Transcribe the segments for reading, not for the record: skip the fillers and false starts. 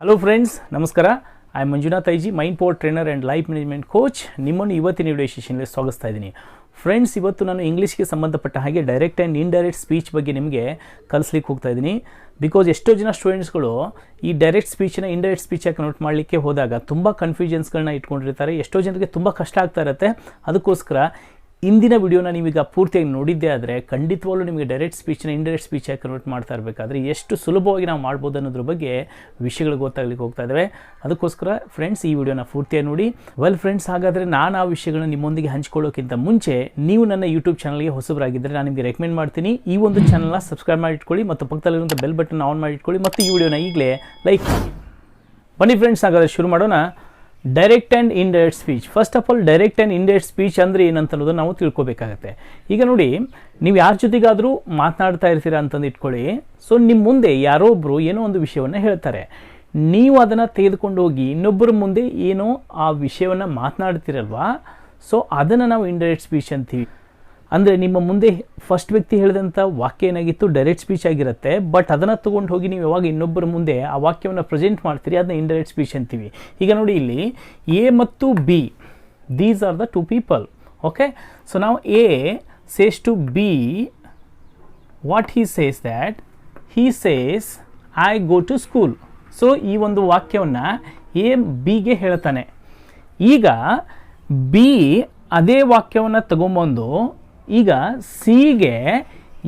Hello friends, ನಮಸ್ಕಾರ. I am Manjunath IG, mind power trainer and life management coach. ನಿಮ್ಮನ್ನು ಇವತ್ತಿನ video ಸೆಷನ್ಗೆ ಸ್ವಾಗತಿಸ್ತಾ ಇದ್ದೀನಿ. Friends, ಇವತ್ತು ನಾನು ಇಂಗ್ಲೀಷ್ಗೆ ಸಂಬಂಧಪಟ್ಟ ಹಾಗೆ ಡೈರೆಕ್ಟ್ ಆ್ಯಂಡ್ ಇಂಡೈರೆಕ್ಟ್ ಸ್ಪೀಚ್ ಬಗ್ಗೆ ನಿಮಗೆ ಕಲಿಸ್ಲಿಕ್ಕೆ ಹೋಗ್ತಾ ಇದ್ದೀನಿ. ಬಿಕಾಸ್ ಎಷ್ಟೋ ಜನ ಸ್ಟೂಡೆಂಟ್ಸ್ಗಳು ಈ ಡೈರೆಕ್ಟ್ ಸ್ಪೀಚನ್ನ ಇಂಡೈರೆಕ್ಟ್ ಸ್ಪೀಚಾಗಿ ಕನ್ವರ್ಟ್ ಮಾಡಲಿಕ್ಕೆ ಹೋದಾಗ ತುಂಬ ಕನ್ಫ್ಯೂಷನ್ಸ್ಗಳನ್ನ ಇಟ್ಕೊಂಡಿರ್ತಾರೆ. ಎಷ್ಟೋ ಜನರಿಗೆ ತುಂಬ ಕಷ್ಟ ಆಗ್ತಾ ಇರುತ್ತೆ. ಅದಕ್ಕೋಸ್ಕರ ಇಂದಿನ ವಿಡಿಯೋನ ನೀವೀಗ ಪೂರ್ತಿಯಾಗಿ ನೋಡಿದ್ದೇ ಆದರೆ ಖಂಡಿತವಾಗ್ಲೂ ನಿಮಗೆ ಡೈರೆಕ್ಟ್ ಸ್ಪೀಚ್ನ ಇಂಡೈರೆಕ್ಟ್ ಸ್ಪೀಚಾಗಿ ಕನ್ವರ್ಟ್ ಮಾಡ್ತಾ ಇರಬೇಕಾದ್ರೆ ಎಷ್ಟು ಸುಲಭವಾಗಿ ನಾವು ಮಾಡ್ಬೋದು ಅನ್ನೋದ್ರ ಬಗ್ಗೆ ವಿಷಯಗಳು ಗೊತ್ತಾಗ್ಲಿಕ್ಕೆ ಹೋಗ್ತಾ ಇದ್ದಾವೆ. ಅದಕ್ಕೋಸ್ಕರ ಫ್ರೆಂಡ್ಸ್, ಈ ವಿಡಿಯೋನ ಪೂರ್ತಿಯಾಗಿ ನೋಡಿ. ವೆಲ್ ಫ್ರೆಂಡ್ಸ್, ಹಾಗಾದರೆ ನಾನು ಆ ವಿಷಯಗಳನ್ನ ನಿಮ್ಮೊಂದಿಗೆ ಹಂಚ್ಕೊಳ್ಳೋಕ್ಕಿಂತ ಮುಂಚೆ ನೀವು ನನ್ನ ಯೂಟ್ಯೂಬ್ ಚಾನಲ್ಗೆ ಹೊಸಬರಾಗಿದ್ದರೆ ನಾನು ನಿಮಗೆ ರೆಕಮೆಂಡ್ ಮಾಡ್ತೀನಿ, ಈ ಒಂದು ಚಾನಲ್ನ ಸಬ್ಸ್ಕ್ರೈಬ್ ಮಾಡಿ ಇಟ್ಕೊಳ್ಳಿ ಮತ್ತು ಪಕ್ಕದಲ್ಲಿರುವಂಥ ಬೆಲ್ ಬಟನ್ ಆನ್ ಮಾಡಿ ಇಟ್ಕೊಳ್ಳಿ ಮತ್ತು ಈ ವಿಡಿಯೋನ ಈಗಲೇ ಲೈಕ್ ಮಾಡಿ. ಬನ್ನಿ ಫ್ರೆಂಡ್ಸ್, ಹಾಗಾದರೆ ಶುರು ಮಾಡೋಣ. Direct and indirect speech. First of all, direct and indirect speech ಅಂದರೆ ಏನಂತ ಅನ್ನೋದು ನಾವು ತಿಳ್ಕೊಬೇಕಾಗತ್ತೆ. ಈಗ ನೋಡಿ, ನೀವು ಯಾರ ಜೊತೆಗಾದರೂ ಮಾತನಾಡ್ತಾ ಇರ್ತೀರಾ ಅಂತಂದು ಇಟ್ಕೊಳ್ಳಿ. ಸೊ ನಿಮ್ಮ ಮುಂದೆ ಯಾರೋ ಒಬ್ಬರು ಏನೋ ಒಂದು ವಿಷಯವನ್ನು ಹೇಳ್ತಾರೆ, ನೀವು ಅದನ್ನು ತೆಗೆದುಕೊಂಡು ಹೋಗಿ ಇನ್ನೊಬ್ಬರ ಮುಂದೆ ಏನೋ ಆ ವಿಷಯವನ್ನು ಮಾತನಾಡ್ತಿರಲ್ವಾ, ಸೊ ಅದನ್ನು ನಾವು ಇಂಡೈರೆಕ್ಟ್ ಸ್ಪೀಚ್ ಅಂತೀವಿ. ಅಂದರೆ ನಿಮ್ಮ ಮುಂದೆ ಫಸ್ಟ್ ವ್ಯಕ್ತಿ ಹೇಳಿದಂಥ ವಾಕ್ಯ ಏನಾಗಿತ್ತು, ಡೈರೆಕ್ಟ್ ಸ್ಪೀಚ್ ಆಗಿರುತ್ತೆ. ಬಟ್ ಅದನ್ನು ತೊಗೊಂಡು ಹೋಗಿ ನೀವು ಯಾವಾಗ ಇನ್ನೊಬ್ಬರ ಮುಂದೆ ಆ ವಾಕ್ಯವನ್ನು ಪ್ರೆಸೆಂಟ್ ಮಾಡ್ತೀರಿ, ಅದನ್ನ ಇಂಡೈರೆಕ್ಟ್ ಸ್ಪೀಚ್ ಅಂತೀವಿ. ಈಗ ನೋಡಿ, ಇಲ್ಲಿ ಎ ಮತ್ತು B, these are the two people. Okay, so ನಾವು A says to B what he says that he says I go to school. So ಈ ಒಂದು ವಾಕ್ಯವನ್ನು ಎ ಬಿಗೆ ಹೇಳ್ತಾನೆ. ಈಗ ಬಿ ಅದೇ ವಾಕ್ಯವನ್ನು ತಗೊಂಬಂದು ಈಗ ಸಿಗೆ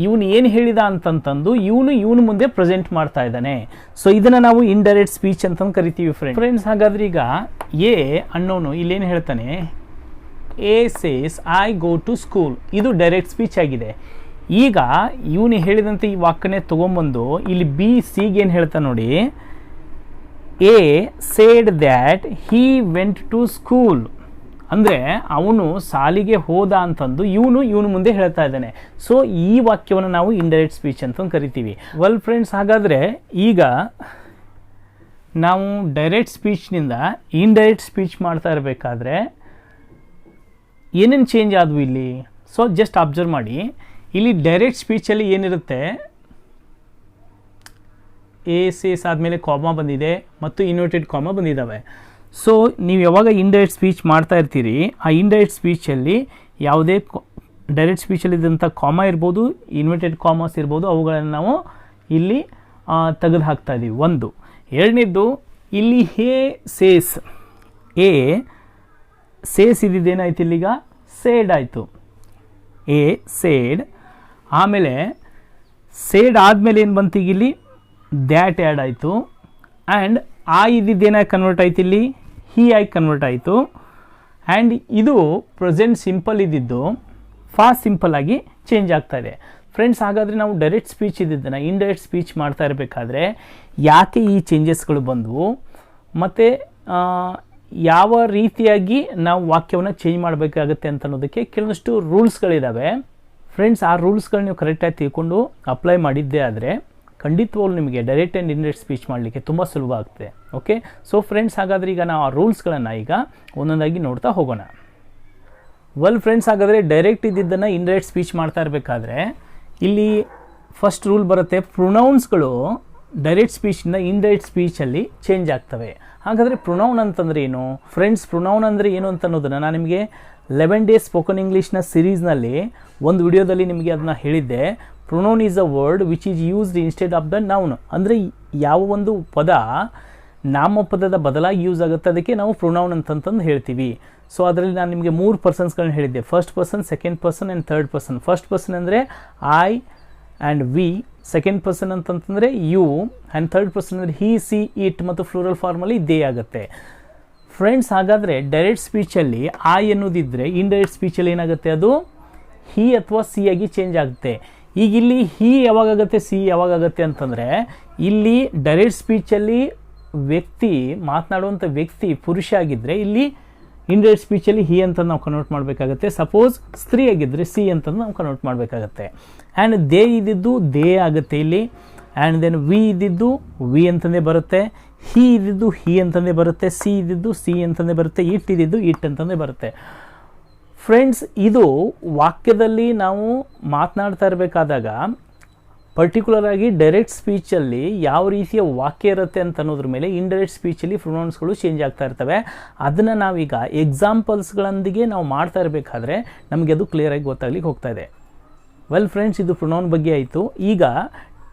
ಇವನು ಏನು ಹೇಳಿದ ಅಂತಂತಂದು ಇವನು ಮುಂದೆ ಪ್ರೆಸೆಂಟ್ ಮಾಡ್ತಾ ಇದ್ದಾನೆ. ಸೊ ಇದನ್ನು ನಾವು ಇಂಡೈರೆಕ್ಟ್ ಸ್ಪೀಚ್ ಅಂತ ಕರಿತೀವಿ ಫ್ರೆಂಡ್ಸ್. ಹಾಗಾದ್ರೆ ಈಗ ಎ ಅನ್ನೋನು ಇಲ್ಲೇನು ಹೇಳ್ತಾನೆ, A says I go to school. ಇದು ಡೈರೆಕ್ಟ್ ಸ್ಪೀಚ್ ಆಗಿದೆ. ಈಗ ಇವನು ಹೇಳಿದಂತೆ ಈ ವಾಕ್ಯನೇ ತೊಗೊಂಬಂದು ಇಲ್ಲಿ ಬಿ ಸಿಗೆ ಏನು ಹೇಳ್ತಾನೆ ನೋಡಿ, A said that he went to school. ಅಂದರೆ ಅವನು ಸಾಲಿಗೆ ಹೋದ ಅಂತಂದು ಇವನು ಮುಂದೆ ಹೇಳ್ತಾ ಇದ್ದಾನೆ. ಸೊ ಈ ವಾಕ್ಯವನ್ನು ನಾವು ಇಂಡೈರೆಕ್ಟ್ ಸ್ಪೀಚ್ ಅಂತ ಕರಿತೀವಿ. ವೆಲ್ ಫ್ರೆಂಡ್ಸ್, ಹಾಗಾದರೆ ಈಗ ನಾವು ಡೈರೆಕ್ಟ್ ಸ್ಪೀಚ್ನಿಂದ ಇಂಡೈರೆಕ್ಟ್ ಸ್ಪೀಚ್ ಮಾಡ್ತಾ ಇರಬೇಕಾದ್ರೆ ಏನೇನು ಚೇಂಜ್ ಆದವು ಇಲ್ಲಿ. ಸೊ ಜಸ್ಟ್ ಅಬ್ಸರ್ವ್ ಮಾಡಿ, ಇಲ್ಲಿ ಡೈರೆಕ್ಟ್ ಸ್ಪೀಚಲ್ಲಿ ಏನಿರುತ್ತೆ, ಎ ಸೇಸ್ ಆದಮೇಲೆ ಕಾಮಾ ಬಂದಿದೆ ಮತ್ತು ಇನ್ವರ್ಟೆಡ್ ಕಾಮಾ ಬಂದಿದ್ದಾವೆ. ಸೊ ನೀವು ಯಾವಾಗ ಇಂಡೈರೆಕ್ಟ್ ಸ್ಪೀಚ್ ಮಾಡ್ತಾ ಇರ್ತೀರಿ, ಆ ಇಂಡೈರೆಕ್ಟ್ ಸ್ಪೀಚಲ್ಲಿ ಯಾವುದೇ ಡೈರೆಕ್ಟ್ ಸ್ಪೀಚಲ್ಲಿದ್ದಂಥ ಕಾಮಾ ಇರ್ಬೋದು, ಇನ್ವರ್ಟೆಡ್ ಕಾಮರ್ಸ್ ಇರ್ಬೋದು, ಅವುಗಳನ್ನು ನಾವು ಇಲ್ಲಿ ತೆಗೆದು ಹಾಕ್ತಾ ಇದ್ದೀವಿ. ಒಂದು. ಎರಡನೇದ್ದು, ಇಲ್ಲಿ ಹೇ ಸೇಸ್, ಎ ಸೇಸ್ ಇದ್ದಿದ್ದೇನಾಯ್ತು, ಇಲ್ಲಿಗ ಸೇಡ್ ಆಯಿತು. ಎ ಸೇಡ್, ಆಮೇಲೆ ಸೇಡ್ ಆದಮೇಲೆ ಏನು ಬಂತು, ಈಗ ಇಲ್ಲಿ ದ್ಯಾಟ್ ಆ್ಯಡ್ ಆಯಿತು. ಆ್ಯಂಡ್ ಆ ಇದ್ದಿದ್ದೇನಾಗಿ ಕನ್ವರ್ಟ್ ಆಯ್ತು, ಇಲ್ಲಿ ಹೀ ಆಗಿ ಕನ್ವರ್ಟ್ ಆಯಿತು. ಆ್ಯಂಡ್ ಇದು ಪ್ರೆಸೆಂಟ್ ಸಿಂಪಲ್ ಇದ್ದಿದ್ದು ಫಾಸ್ಟ್ ಸಿಂಪಲ್ ಆಗಿ ಚೇಂಜ್ ಆಗ್ತಾ ಇದೆ. ಫ್ರೆಂಡ್ಸ್, ಹಾಗಾದರೆ ನಾವು ಡೈರೆಕ್ಟ್ ಸ್ಪೀಚ್ ಇದ್ದಿದ್ದನ್ನು ಇಂಡೈರೆಕ್ಟ್ ಸ್ಪೀಚ್ ಮಾಡ್ತಾ ಇರಬೇಕಾದ್ರೆ ಯಾಕೆ ಈ ಚೇಂಜಸ್ಗಳು ಬಂದವು ಮತ್ತು ಯಾವ ರೀತಿಯಾಗಿ ನಾವು ವಾಕ್ಯವನ್ನು ಚೇಂಜ್ ಮಾಡಬೇಕಾಗತ್ತೆ ಅಂತ ಅನ್ನೋದಕ್ಕೆ ಕೆಲವೊಂದಷ್ಟು ರೂಲ್ಸ್ಗಳಿದ್ದಾವೆ. ಫ್ರೆಂಡ್ಸ್, ಆ ರೂಲ್ಸ್ಗಳು ನೀವು ಕರೆಕ್ಟಾಗಿ ತಿಳ್ಕೊಂಡು ಅಪ್ಲೈ ಮಾಡಿದ್ದೇ ಆದರೆ ಖಂಡಿತವಾಗ್ಲೂ ನಿಮಗೆ ಡೈರೆಕ್ಟ್ ಆ್ಯಂಡ್ ಇಂಡೈರೆಕ್ಟ್ ಸ್ಪೀಚ್ ಮಾಡಲಿಕ್ಕೆ ತುಂಬ ಸುಲಭ ಆಗ್ತದೆ. ಓಕೆ, ಸೊ ಫ್ರೆಂಡ್ಸ್, ಹಾಗಾದರೆ ಈಗ ನಾವು ಆ ರೂಲ್ಸ್ಗಳನ್ನು ಈಗ ಒಂದೊಂದಾಗಿ ನೋಡ್ತಾ ಹೋಗೋಣ. ವೆಲ್ ಫ್ರೆಂಡ್ಸ್, ಹಾಗಾದರೆ ಡೈರೆಕ್ಟ್ ಇದ್ದಿದ್ದನ್ನು ಇಂಡೈರೆಕ್ಟ್ ಸ್ಪೀಚ್ ಮಾಡ್ತಾ ಇರಬೇಕಾದ್ರೆ ಇಲ್ಲಿ ಫಸ್ಟ್ ರೂಲ್ ಬರುತ್ತೆ, ಪ್ರೊನೌನ್ಸ್ಗಳು ಡೈರೆಕ್ಟ್ ಸ್ಪೀಚಿಂದ ಇಂಡೈರೆಕ್ಟ್ ಸ್ಪೀಚಲ್ಲಿ ಚೇಂಜ್ ಆಗ್ತವೆ. ಹಾಗಾದರೆ ಪ್ರೊನೌನ್ ಅಂತಂದರೆ ಏನು ಫ್ರೆಂಡ್ಸ್? ಪ್ರೊನೌನ್ ಅಂದರೆ ಏನು ಅಂತ ಅನ್ನೋದನ್ನು ನಾನು ನಿಮಗೆ 11 ಡೇಸ್ ಸ್ಪೋಕನ್ ಇಂಗ್ಲೀಷ್ನ ಸಿರೀಸ್ನಲ್ಲಿ ಒಂದು ವಿಡಿಯೋದಲ್ಲಿ ನಿಮಗೆ ಅದನ್ನು ಹೇಳಿದ್ದೆ. Pronoun is a word which is used instead of the noun. ಅಂದರೆ ಯಾವ ಒಂದು ಪದ ನಾಮಪದದ ಬದಲಾಗಿ ಯೂಸ್ ಆಗುತ್ತೆ ಅದಕ್ಕೆ ನಾವು ಪ್ರೊನೌನ್ ಅಂತಂತಂದು ಹೇಳ್ತೀವಿ. ಸೊ ಅದರಲ್ಲಿ ನಾನು ನಿಮಗೆ 3 ಪರ್ಸನ್ಸ್ಗಳನ್ನ ಹೇಳಿದ್ದೆ, first person, second person and third person. First person ಅಂದರೆ I and we, second person ಅಂತಂತಂದರೆ ಯು, ಆ್ಯಂಡ್ ಥರ್ಡ್ ಪರ್ಸನ್ ಅಂದರೆ ಹಿ, ಸಿ, ಇಟ್ ಮತ್ತು ಫ್ಲೂರಲ್ ಫಾರ್ಮಲ್ಲಿ ದೇ ಆಗುತ್ತೆ. ಫ್ರೆಂಡ್ಸ್, ಹಾಗಾದರೆ ಡೈರೆಕ್ಟ್ ಸ್ಪೀಚಲ್ಲಿ ಐ ಅನ್ನೋದಿದ್ದರೆ ಇಂಡೈರೆಕ್ಟ್ ಸ್ಪೀಚಲ್ಲಿ ಏನಾಗುತ್ತೆ, ಅದು ಹಿ ಅಥವಾ ಸಿ ಆಗಿ ಚೇಂಜ್ ಆಗುತ್ತೆ. ಈಗ ಇಲ್ಲಿ ಹಿ ಯಾವಾಗಾಗುತ್ತೆ, ಸಿ ಯಾವಾಗಾಗುತ್ತೆ ಅಂತಂದರೆ ಇಲ್ಲಿ ಡೈರೆಕ್ಟ್ ಸ್ಪೀಚಲ್ಲಿ ವ್ಯಕ್ತಿ ಮಾತನಾಡುವಂಥ ವ್ಯಕ್ತಿ ಪುರುಷ ಆಗಿದ್ದರೆ ಇಲ್ಲಿ ಇಂಡೈರೆಕ್ಟ್ ಸ್ಪೀಚಲ್ಲಿ ಹಿ ಅಂತ ನಾವು ಕನ್ವರ್ಟ್ ಮಾಡಬೇಕಾಗತ್ತೆ. ಸಪೋಸ್ ಸ್ತ್ರೀ ಆಗಿದ್ದರೆ ಸಿ ಅಂತ ನಾವು ಕನ್ವರ್ಟ್ ಮಾಡಬೇಕಾಗತ್ತೆ. ಆ್ಯಂಡ್ ದೇ ಇದ್ದಿದ್ದು ದೇ ಆಗುತ್ತೆ ಇಲ್ಲಿ. ಆ್ಯಂಡ್ ದೆನ್ ವಿ ಇದ್ದಿದ್ದು ವಿ ಅಂತಂದೇ ಬರುತ್ತೆ, ಹಿ ಇದ್ದಿದ್ದು ಹಿ ಅಂತಂದೇ ಬರುತ್ತೆ, ಸಿ ಇದ್ದಿದ್ದು ಸಿ ಅಂತಂದೇ ಬರುತ್ತೆ, ಇಟ್ ಇದ್ದಿದ್ದು ಇಟ್ ಅಂತಂದೇ ಬರುತ್ತೆ. ಫ್ರೆಂಡ್ಸ್, ಇದು ವಾಕ್ಯದಲ್ಲಿ ನಾವು ಮಾತನಾಡ್ತಾ ಇರಬೇಕಾದಾಗ ಪರ್ಟಿಕ್ಯುಲರ್ ಆಗಿ ಡೈರೆಕ್ಟ್ ಸ್ಪೀಚಲ್ಲಿ ಯಾವ ರೀತಿಯ ವಾಕ್ಯ ಇರುತ್ತೆ ಅಂತ ಅನ್ನೋದ್ರ ಮೇಲೆ ಇಂಡೈರೆಕ್ಟ್ ಸ್ಪೀಚಲ್ಲಿ ಪ್ರೊನೌನ್ಸ್ಗಳು ಚೇಂಜ್ ಆಗ್ತಾ ಇರ್ತವೆ. ಅದನ್ನು ನಾವೀಗ ಎಕ್ಸಾಂಪಲ್ಸ್ಗಳೊಂದಿಗೆ ನಾವು ಮಾಡ್ತಾ ಇರಬೇಕಾದ್ರೆ ನಮಗೆ ಅದು ಕ್ಲಿಯರಾಗಿ ಗೊತ್ತಾಗ್ಲಿಕ್ಕೆ ಹೋಗ್ತಾ ಇದೆ. ವೆಲ್ ಫ್ರೆಂಡ್ಸ್, ಇದು ಪ್ರೊನೌನ್ ಬಗ್ಗೆ ಆಯಿತು. ಈಗ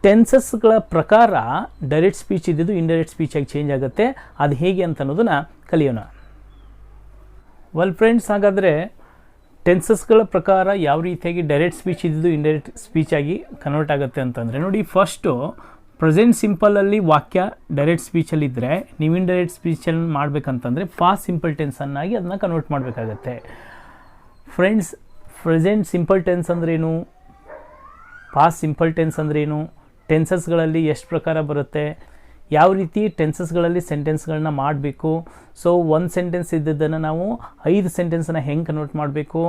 ಟೆನ್ಸಸ್ಗಳ ಪ್ರಕಾರ ಡೈರೆಕ್ಟ್ ಸ್ಪೀಚ್ ಇದ್ದಿದ್ದು ಇಂಡೈರೆಕ್ಟ್ ಸ್ಪೀಚಾಗಿ ಚೇಂಜ್ ಆಗುತ್ತೆ. ಅದು ಹೇಗೆ ಅಂತ ಅನ್ನೋದನ್ನು ಕಲಿಯೋಣ. ವೆಲ್ ಫ್ರೆಂಡ್ಸ್, ಹಾಗಾದರೆ ಟೆನ್ಸಸ್ಗಳ ಪ್ರಕಾರ ಯಾವ ರೀತಿಯಾಗಿ ಡೈರೆಕ್ಟ್ ಸ್ಪೀಚ್ ಇದ್ದಿದ್ದು ಇಂಡೈರೆಕ್ಟ್ ಸ್ಪೀಚ್ ಆಗಿ ಕನ್ವರ್ಟ್ ಆಗುತ್ತೆ ಅಂತಂದರೆ ನೋಡಿ, ಫಸ್ಟು ಪ್ರೆಸೆಂಟ್ ಸಿಂಪಲಲ್ಲಿ ವಾಕ್ಯ ಡೈರೆಕ್ಟ್ ಸ್ಪೀಚಲ್ಲಿದ್ದರೆ ನೀವು ಇಂಡೈರೆಕ್ಟ್ ಸ್ಪೀಚಲ್ಲಿ ಮಾಡಬೇಕಂತಂದರೆ ಫಾಸ್ಟ್ ಸಿಂಪಲ್ ಟೆನ್ಸನ್ನಾಗಿ ಅದನ್ನ ಕನ್ವರ್ಟ್ ಮಾಡಬೇಕಾಗತ್ತೆ. ಫ್ರೆಂಡ್ಸ್, ಪ್ರೆಸೆಂಟ್ ಸಿಂಪಲ್ ಟೆನ್ಸ್ ಅಂದ್ರೇನು, ಪಾಸ್ಟ್ ಸಿಂಪಲ್ ಟೆನ್ಸ್ ಅಂದ್ರೇನು, ಟೆನ್ಸಸ್ಗಳಲ್ಲಿ ಎಷ್ಟು ಪ್ರಕಾರ ಬರುತ್ತೆ, ಯಾವ ರೀತಿ ಟೆನ್ಸಸ್ಗಳಲ್ಲಿ ಸೆಂಟೆನ್ಸ್ಗಳನ್ನ ಮಾಡಬೇಕು, ಸೊ ಒಂದು ಸೆಂಟೆನ್ಸ್ ಇದ್ದದ್ದನ್ನು ನಾವು 5 ಸೆಂಟೆನ್ಸನ್ನು ಹೆಂಗೆ ಕನ್ವರ್ಟ್ ಮಾಡಬೇಕು,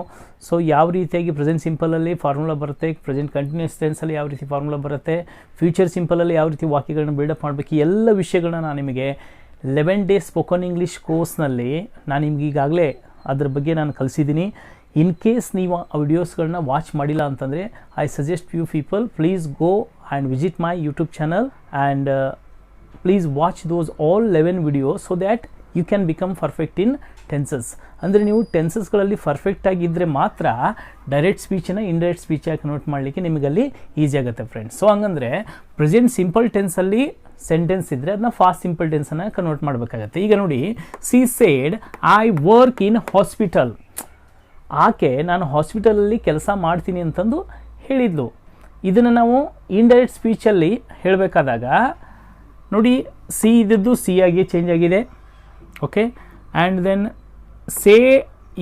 ಸೊ ಯಾವ ರೀತಿಯಾಗಿ ಪ್ರೆಸೆಂಟ್ ಸಿಂಪಲಲ್ಲಿ ಫಾರ್ಮುಲಾ ಬರುತ್ತೆ, ಪ್ರೆಸೆಂಟ್ ಕಂಟಿನ್ಯೂಸ್ ಟೆನ್ಸಲ್ಲಿ ಯಾವ ರೀತಿ ಫಾರ್ಮುಲಾ ಬರುತ್ತೆ, ಫ್ಯೂಚರ್ ಸಿಂಪಲಲ್ಲಿ ಯಾವ ರೀತಿ ವಾಕ್ಯಗಳನ್ನ ಬಿಲ್ಡಪ್ ಮಾಡಬೇಕು, ಎಲ್ಲ ವಿಷಯಗಳನ್ನ ನಾನು ನಿಮಗೆ 11 ಡೇಸ್ ಸ್ಪೋಕನ್ ಇಂಗ್ಲೀಷ್ ಕೋರ್ಸ್ನಲ್ಲಿ ನಾನು ನಿಮ್ಗೆ ಈಗಾಗಲೇ ಅದ್ರ ಬಗ್ಗೆ ನಾನು ಕಲಿಸಿದ್ದೀನಿ. ಇನ್ ಕೇಸ್ ನೀವು ಆ ವಿಡಿಯೋಸ್ಗಳನ್ನ ವಾಚ್ ಮಾಡಿಲ್ಲ ಅಂತಂದರೆ I suggest you people please go and visit my YouTube channel and please watch those all 11 videos so that you can become perfect in tenses. ಅಂದರೆ ನೀವು ಟೆನ್ಸಸ್ಗಳಲ್ಲಿ ಪರ್ಫೆಕ್ಟ್ ಆಗಿದ್ದರೆ ಮಾತ್ರ ಡೈರೆಕ್ಟ್ ಸ್ಪೀಚನ್ನು ಇಂಡೈರೆಕ್ಟ್ ಸ್ಪೀಚಾಗಿ ಕನ್ವರ್ಟ್ ಮಾಡಲಿಕ್ಕೆ ನಿಮಗಲ್ಲಿ ಈಸಿ ಆಗುತ್ತೆ ಫ್ರೆಂಡ್ಸ್. ಸೊ ಹಂಗಂದರೆ ಪ್ರೆಸೆಂಟ್ ಸಿಂಪಲ್ ಟೆನ್ಸಲ್ಲಿ ಸೆಂಟೆನ್ಸ್ ಇದ್ದರೆ ಅದನ್ನ ಫಾಸ್ಟ್ ಸಿಂಪಲ್ ಟೆನ್ಸನ್ನು ಕನ್ವರ್ಟ್ ಮಾಡಬೇಕಾಗತ್ತೆ. ಈಗ ನೋಡಿ, she said I work in hospital. ಆಕೆ ನಾನು ಹಾಸ್ಪಿಟಲಲ್ಲಿ ಕೆಲಸ ಮಾಡ್ತೀನಿ ಅಂತಂದು ಹೇಳಿದ್ಲು. ಇದನ್ನು ನಾವು ಇಂಡೈರೆಕ್ಟ್ ಸ್ಪೀಚಲ್ಲಿ ಹೇಳಬೇಕಾದಾಗ ನೋಡಿ, ಸಿ ಇದ್ದದ್ದು ಸಿ ಆಗಿ ಚೇಂಜ್ ಆಗಿದೆ. ಓಕೆ, ಆ್ಯಂಡ್ ದೆನ್ ಸೇ,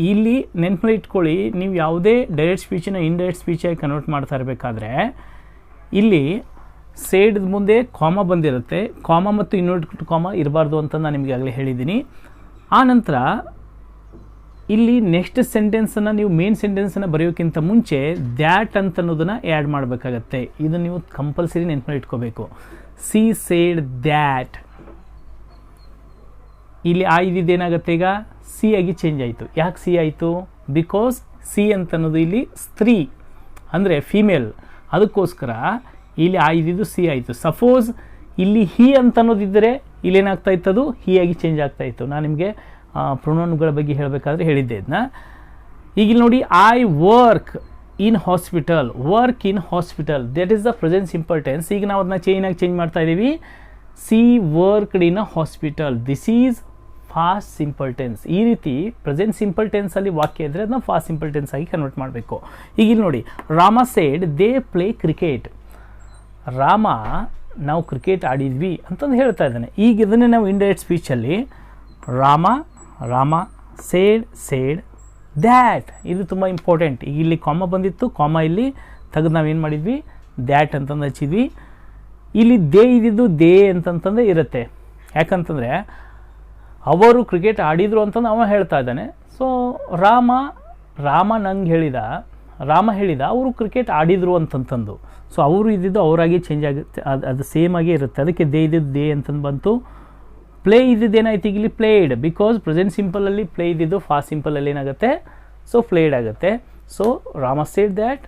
ಇಲ್ಲಿ ನೆನಪಲ್ಲಿ ಇಟ್ಕೊಳ್ಳಿ, ನೀವು ಯಾವುದೇ ಡೈರೆಕ್ಟ್ ಸ್ಪೀಚನ್ನು ಇಂಡೈರೆಕ್ಟ್ ಸ್ಪೀಚಾಗಿ ಕನ್ವರ್ಟ್ ಮಾಡ್ತಾ ಇರಬೇಕಾದ್ರೆ ಇಲ್ಲಿ ಸೇಡ್ ಮುಂದೆ ಕಾಮ ಬಂದಿರುತ್ತೆ. ಕಾಮ ಮತ್ತು ಇನ್ವರ್ಟೆಡ್ ಕಾಮ ಇರಬಾರ್ದು ಅಂತ ನಾನು ನಿಮಗೆ ಆಗಲೇ ಹೇಳಿದ್ದೀನಿ. ಆ ನಂತರ ಇಲ್ಲಿ ನೆಕ್ಸ್ಟ್ ಸೆಂಟೆನ್ಸನ್ನು ನೀವು ಮೇನ್ ಸೆಂಟೆನ್ಸನ್ನು ಬರೆಯೋಕ್ಕಿಂತ ಮುಂಚೆ ದ್ಯಾಟ್ ಅಂತ ಅನ್ನೋದನ್ನು ಆ್ಯಡ್ ಮಾಡಬೇಕಾಗತ್ತೆ. ಇದನ್ನು ನೀವು ಕಂಪಲ್ಸರಿ ನೆನಪಲ್ಲಿ ಇಟ್ಕೋಬೇಕು. ಸಿ ಸೇಡ್ ದ್ಯಾಟ್, ಇಲ್ಲಿ ಆ ಇದೇನಾಗುತ್ತೆ, ಈಗ ಸಿ ಆಗಿ ಚೇಂಜ್ ಆಯಿತು. ಯಾಕೆ ಸಿ ಆಯಿತು? ಬಿಕಾಸ್ ಸಿ ಅಂತ ಅನ್ನೋದು ಇಲ್ಲಿ ಸ್ತ್ರೀ ಅಂದರೆ ಫೀಮೇಲ್, ಅದಕ್ಕೋಸ್ಕರ ಇಲ್ಲಿ ಆ ಇದ್ದಿದ್ದು ಸಿ ಆಯಿತು. ಸಪೋಸ್ ಇಲ್ಲಿ ಹಿ ಅಂತ ಅನ್ನೋದಿದ್ದರೆ ಇಲ್ಲೇನಾಗ್ತಾ ಇತ್ತು, ಅದು ಹಿ ಆಗಿ ಚೇಂಜ್ ಆಗ್ತಾ ಇತ್ತು. ನಾನು ನಿಮಗೆ ಪ್ರೊನೌನ್ಗಳ ಬಗ್ಗೆ ಹೇಳಬೇಕಾದ್ರೆ ಹೇಳಿದ್ದೆ ಇದನ್ನ. ಈಗ ಇಲ್ಲಿ ನೋಡಿ, I work in hospital, work in hospital, that is the present simple tense. ಈಗ ನಾವು ಅದನ್ನ ಚೇಂಜ್ ಮಾಡ್ತಾ ಇದ್ದೀವಿ. She worked in a hospital, this is past simple tense. ಈ ರೀತಿ ಪ್ರೆಸೆಂಟ್ ಸಿಂಪಲ್ ಟೆನ್ಸಲ್ಲಿ ವಾಕ್ಯ ಇದ್ದರೆ ಅದನ್ನ ಫಾಸ್ಟ್ ಸಿಂಪಲ್ ಟೆನ್ಸ್ ಆಗಿ ಕನ್ವರ್ಟ್ ಮಾಡಬೇಕು. ಈಗ ಇಲ್ಲಿ ನೋಡಿ, Rama said they play cricket. Rama ನಾವು ಕ್ರಿಕೆಟ್ ಆಡಿದ್ವಿ ಅಂತಂದು ಹೇಳ್ತಾ ಇದ್ದಾನೆ. ಈಗ ಇದನ್ನೇ ನಾವು ಇಂಡೈರೆಕ್ಟ್ ಸ್ಪೀಚಲ್ಲಿ ರಾಮ ಸೇಡ್ ದ್ಯಾಟ್, ಇದು ತುಂಬ ಇಂಪಾರ್ಟೆಂಟ್. ಈಗ ಇಲ್ಲಿ ಕಾಮ ಬಂದಿತ್ತು, ಕಾಮ ಇಲ್ಲಿ ತೆಗೆದು ನಾವೇನು ಮಾಡಿದ್ವಿ, ದ್ಯಾಟ್ ಅಂತಂದು ಹಚ್ಚಿದ್ವಿ. ಇಲ್ಲಿ ದೇ ಇದ್ದಿದ್ದು ದೇ ಅಂತಂತಂದೇ ಇರುತ್ತೆ. ಯಾಕಂತಂದರೆ ಅವರು ಕ್ರಿಕೆಟ್ ಆಡಿದರು ಅಂತಂದು ಅವ ಹೇಳ್ತಾ ಇದ್ದಾನೆ. ಸೊ ರಾಮ ನಂಗೆ ರಾಮ ಹೇಳಿದ ಅವರು ಕ್ರಿಕೆಟ್ ಆಡಿದರು ಅಂತಂತಂದು. ಸೊ ಅವರು ಇದ್ದಿದ್ದು ಅವರಾಗಿ ಚೇಂಜ್ ಆಗುತ್ತೆ, ಅದು ಸೇಮ್ ಆಗೇ ಇರುತ್ತೆ. ಅದಕ್ಕೆ ದೇ ಇದ್ದಿದ್ದು ದೇ ಅಂತಂದು ಬಂತು. ಪ್ಲೇ ಇದ್ದಿದ್ದು ಏನಾಯ್ತು, ಈಗ ಇಲ್ಲಿ ಪ್ಲೇಡ್, ಬಿಕಾಸ್ ಪ್ರೆಸೆಂಟ್ ಸಿಂಪಲಲ್ಲಿ ಪ್ಲೇ ಇದ್ದಿದ್ದು ಫಾಸ್ಟ್ ಸಿಂಪಲಲ್ಲಿ ಏನಾಗುತ್ತೆ, ಸೊ ಪ್ಲೇಡ್ ಆಗುತ್ತೆ. So Rama said that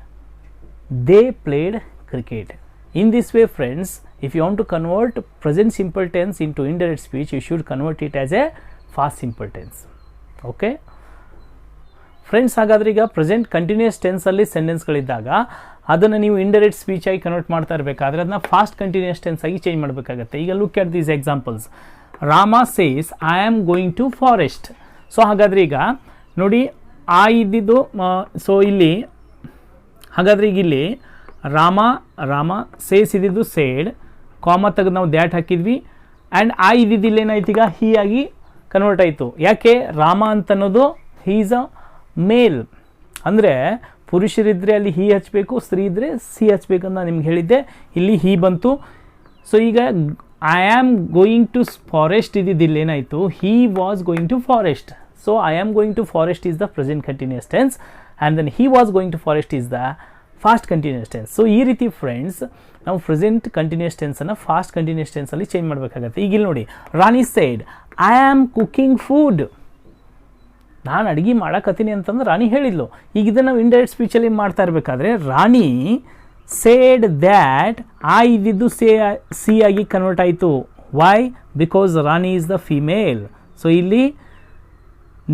they played cricket. In this way friends, if you want to convert present simple tense into indirect speech, you should convert it as a fast simple tense. Okay friends, ಹಾಗಾದ್ರೆ ಈಗ present continuous ಟೆನ್ಸಲ್ಲಿ ಸೆಂಟೆನ್ಸ್ಗಳಿದ್ದಾಗ ಅದನ್ನು ನೀವು indirect speech ಆಗಿ convert ಮಾಡ್ತಾ ಇರಬೇಕಾದ್ರೆ ಅದನ್ನ past continuous tense ಆಗಿ change ಮಾಡಬೇಕಾಗುತ್ತೆ. ಈಗ look at these examples. Rama says I am going to forest. So ಹಾಗಾದರೆ ಈಗ ನೋಡಿ, ಆ ಇದ್ದಿದ್ದು, ಸೊ ಇಲ್ಲಿ ಹಾಗಾದರೆ ಈಗ ಇಲ್ಲಿ ರಾಮ ಸೇಸ್ ಇದ್ದಿದ್ದು ಸೇಡ್, ಕಾಮ ತೆಗೆದು ನಾವು ದ್ಯಾಟ್ ಹಾಕಿದ್ವಿ. ಆ್ಯಂಡ್ ಆ ಇದ್ದಿದ್ದು ಇಲ್ಲೇನಾಯ್ತು, ಈಗ ಹೀ ಆಗಿ ಕನ್ವರ್ಟ್ ಆಯಿತು. ಯಾಕೆ, ರಾಮ ಅಂತ ಅನ್ನೋದು ಹೀ ಈಸ್ ಅ ಮೇಲ್, ಅಂದರೆ ಪುರುಷರಿದ್ದರೆ ಅಲ್ಲಿ ಹೀ ಹಚ್ಚಬೇಕು, ಸ್ತ್ರೀ ಇದ್ದರೆ ಸಿ ಹಚ್ಚಬೇಕಂತ ನಾನು ನಿಮ್ಗೆ ಹೇಳಿದ್ದೆ. ಇಲ್ಲಿ ಹೀ ಬಂತು. ಸೊ ಈಗ I am going to forest ಇದ್ದಿದ್ದು ಇಲ್ಲೇನಾಯಿತು, he was going to forest. So I am going to forest is the present continuous tense and then he was going to forest is the past continuous tense. So ಈ ರೀತಿ friends ನಾವು present continuous ಟೆನ್ಸನ್ನು past continuous ಟೆನ್ಸಲ್ಲಿ change ಮಾಡಬೇಕಾಗತ್ತೆ. ಈಗ ಇಲ್ಲಿ ನೋಡಿ, Rani said I am cooking food, ನಾನು ಅಡುಗೆ ಮಾಡಕತ್ತೀನಿ ಅಂತಂದ್ರೆ ರಾಣಿ ಹೇಳಿದ್ಲು. ಈಗ ಇದನ್ನು ನಾವು ಇಂಡೈರೆಕ್ಟ್ ಸ್ಪೀಚಲ್ಲಿ ಮಾಡ್ತಾ ಇರಬೇಕಾದ್ರೆ ರಾಣಿ ಸೇಡ್ ದ್ಯಾಟ್ ಆ ಇದ್ದಿದ್ದು ಸಿ ಆಗಿ ಕನ್ವರ್ಟ್ ಆಯಿತು. Why? Because Rani is the female. So ಇಲ್ಲಿ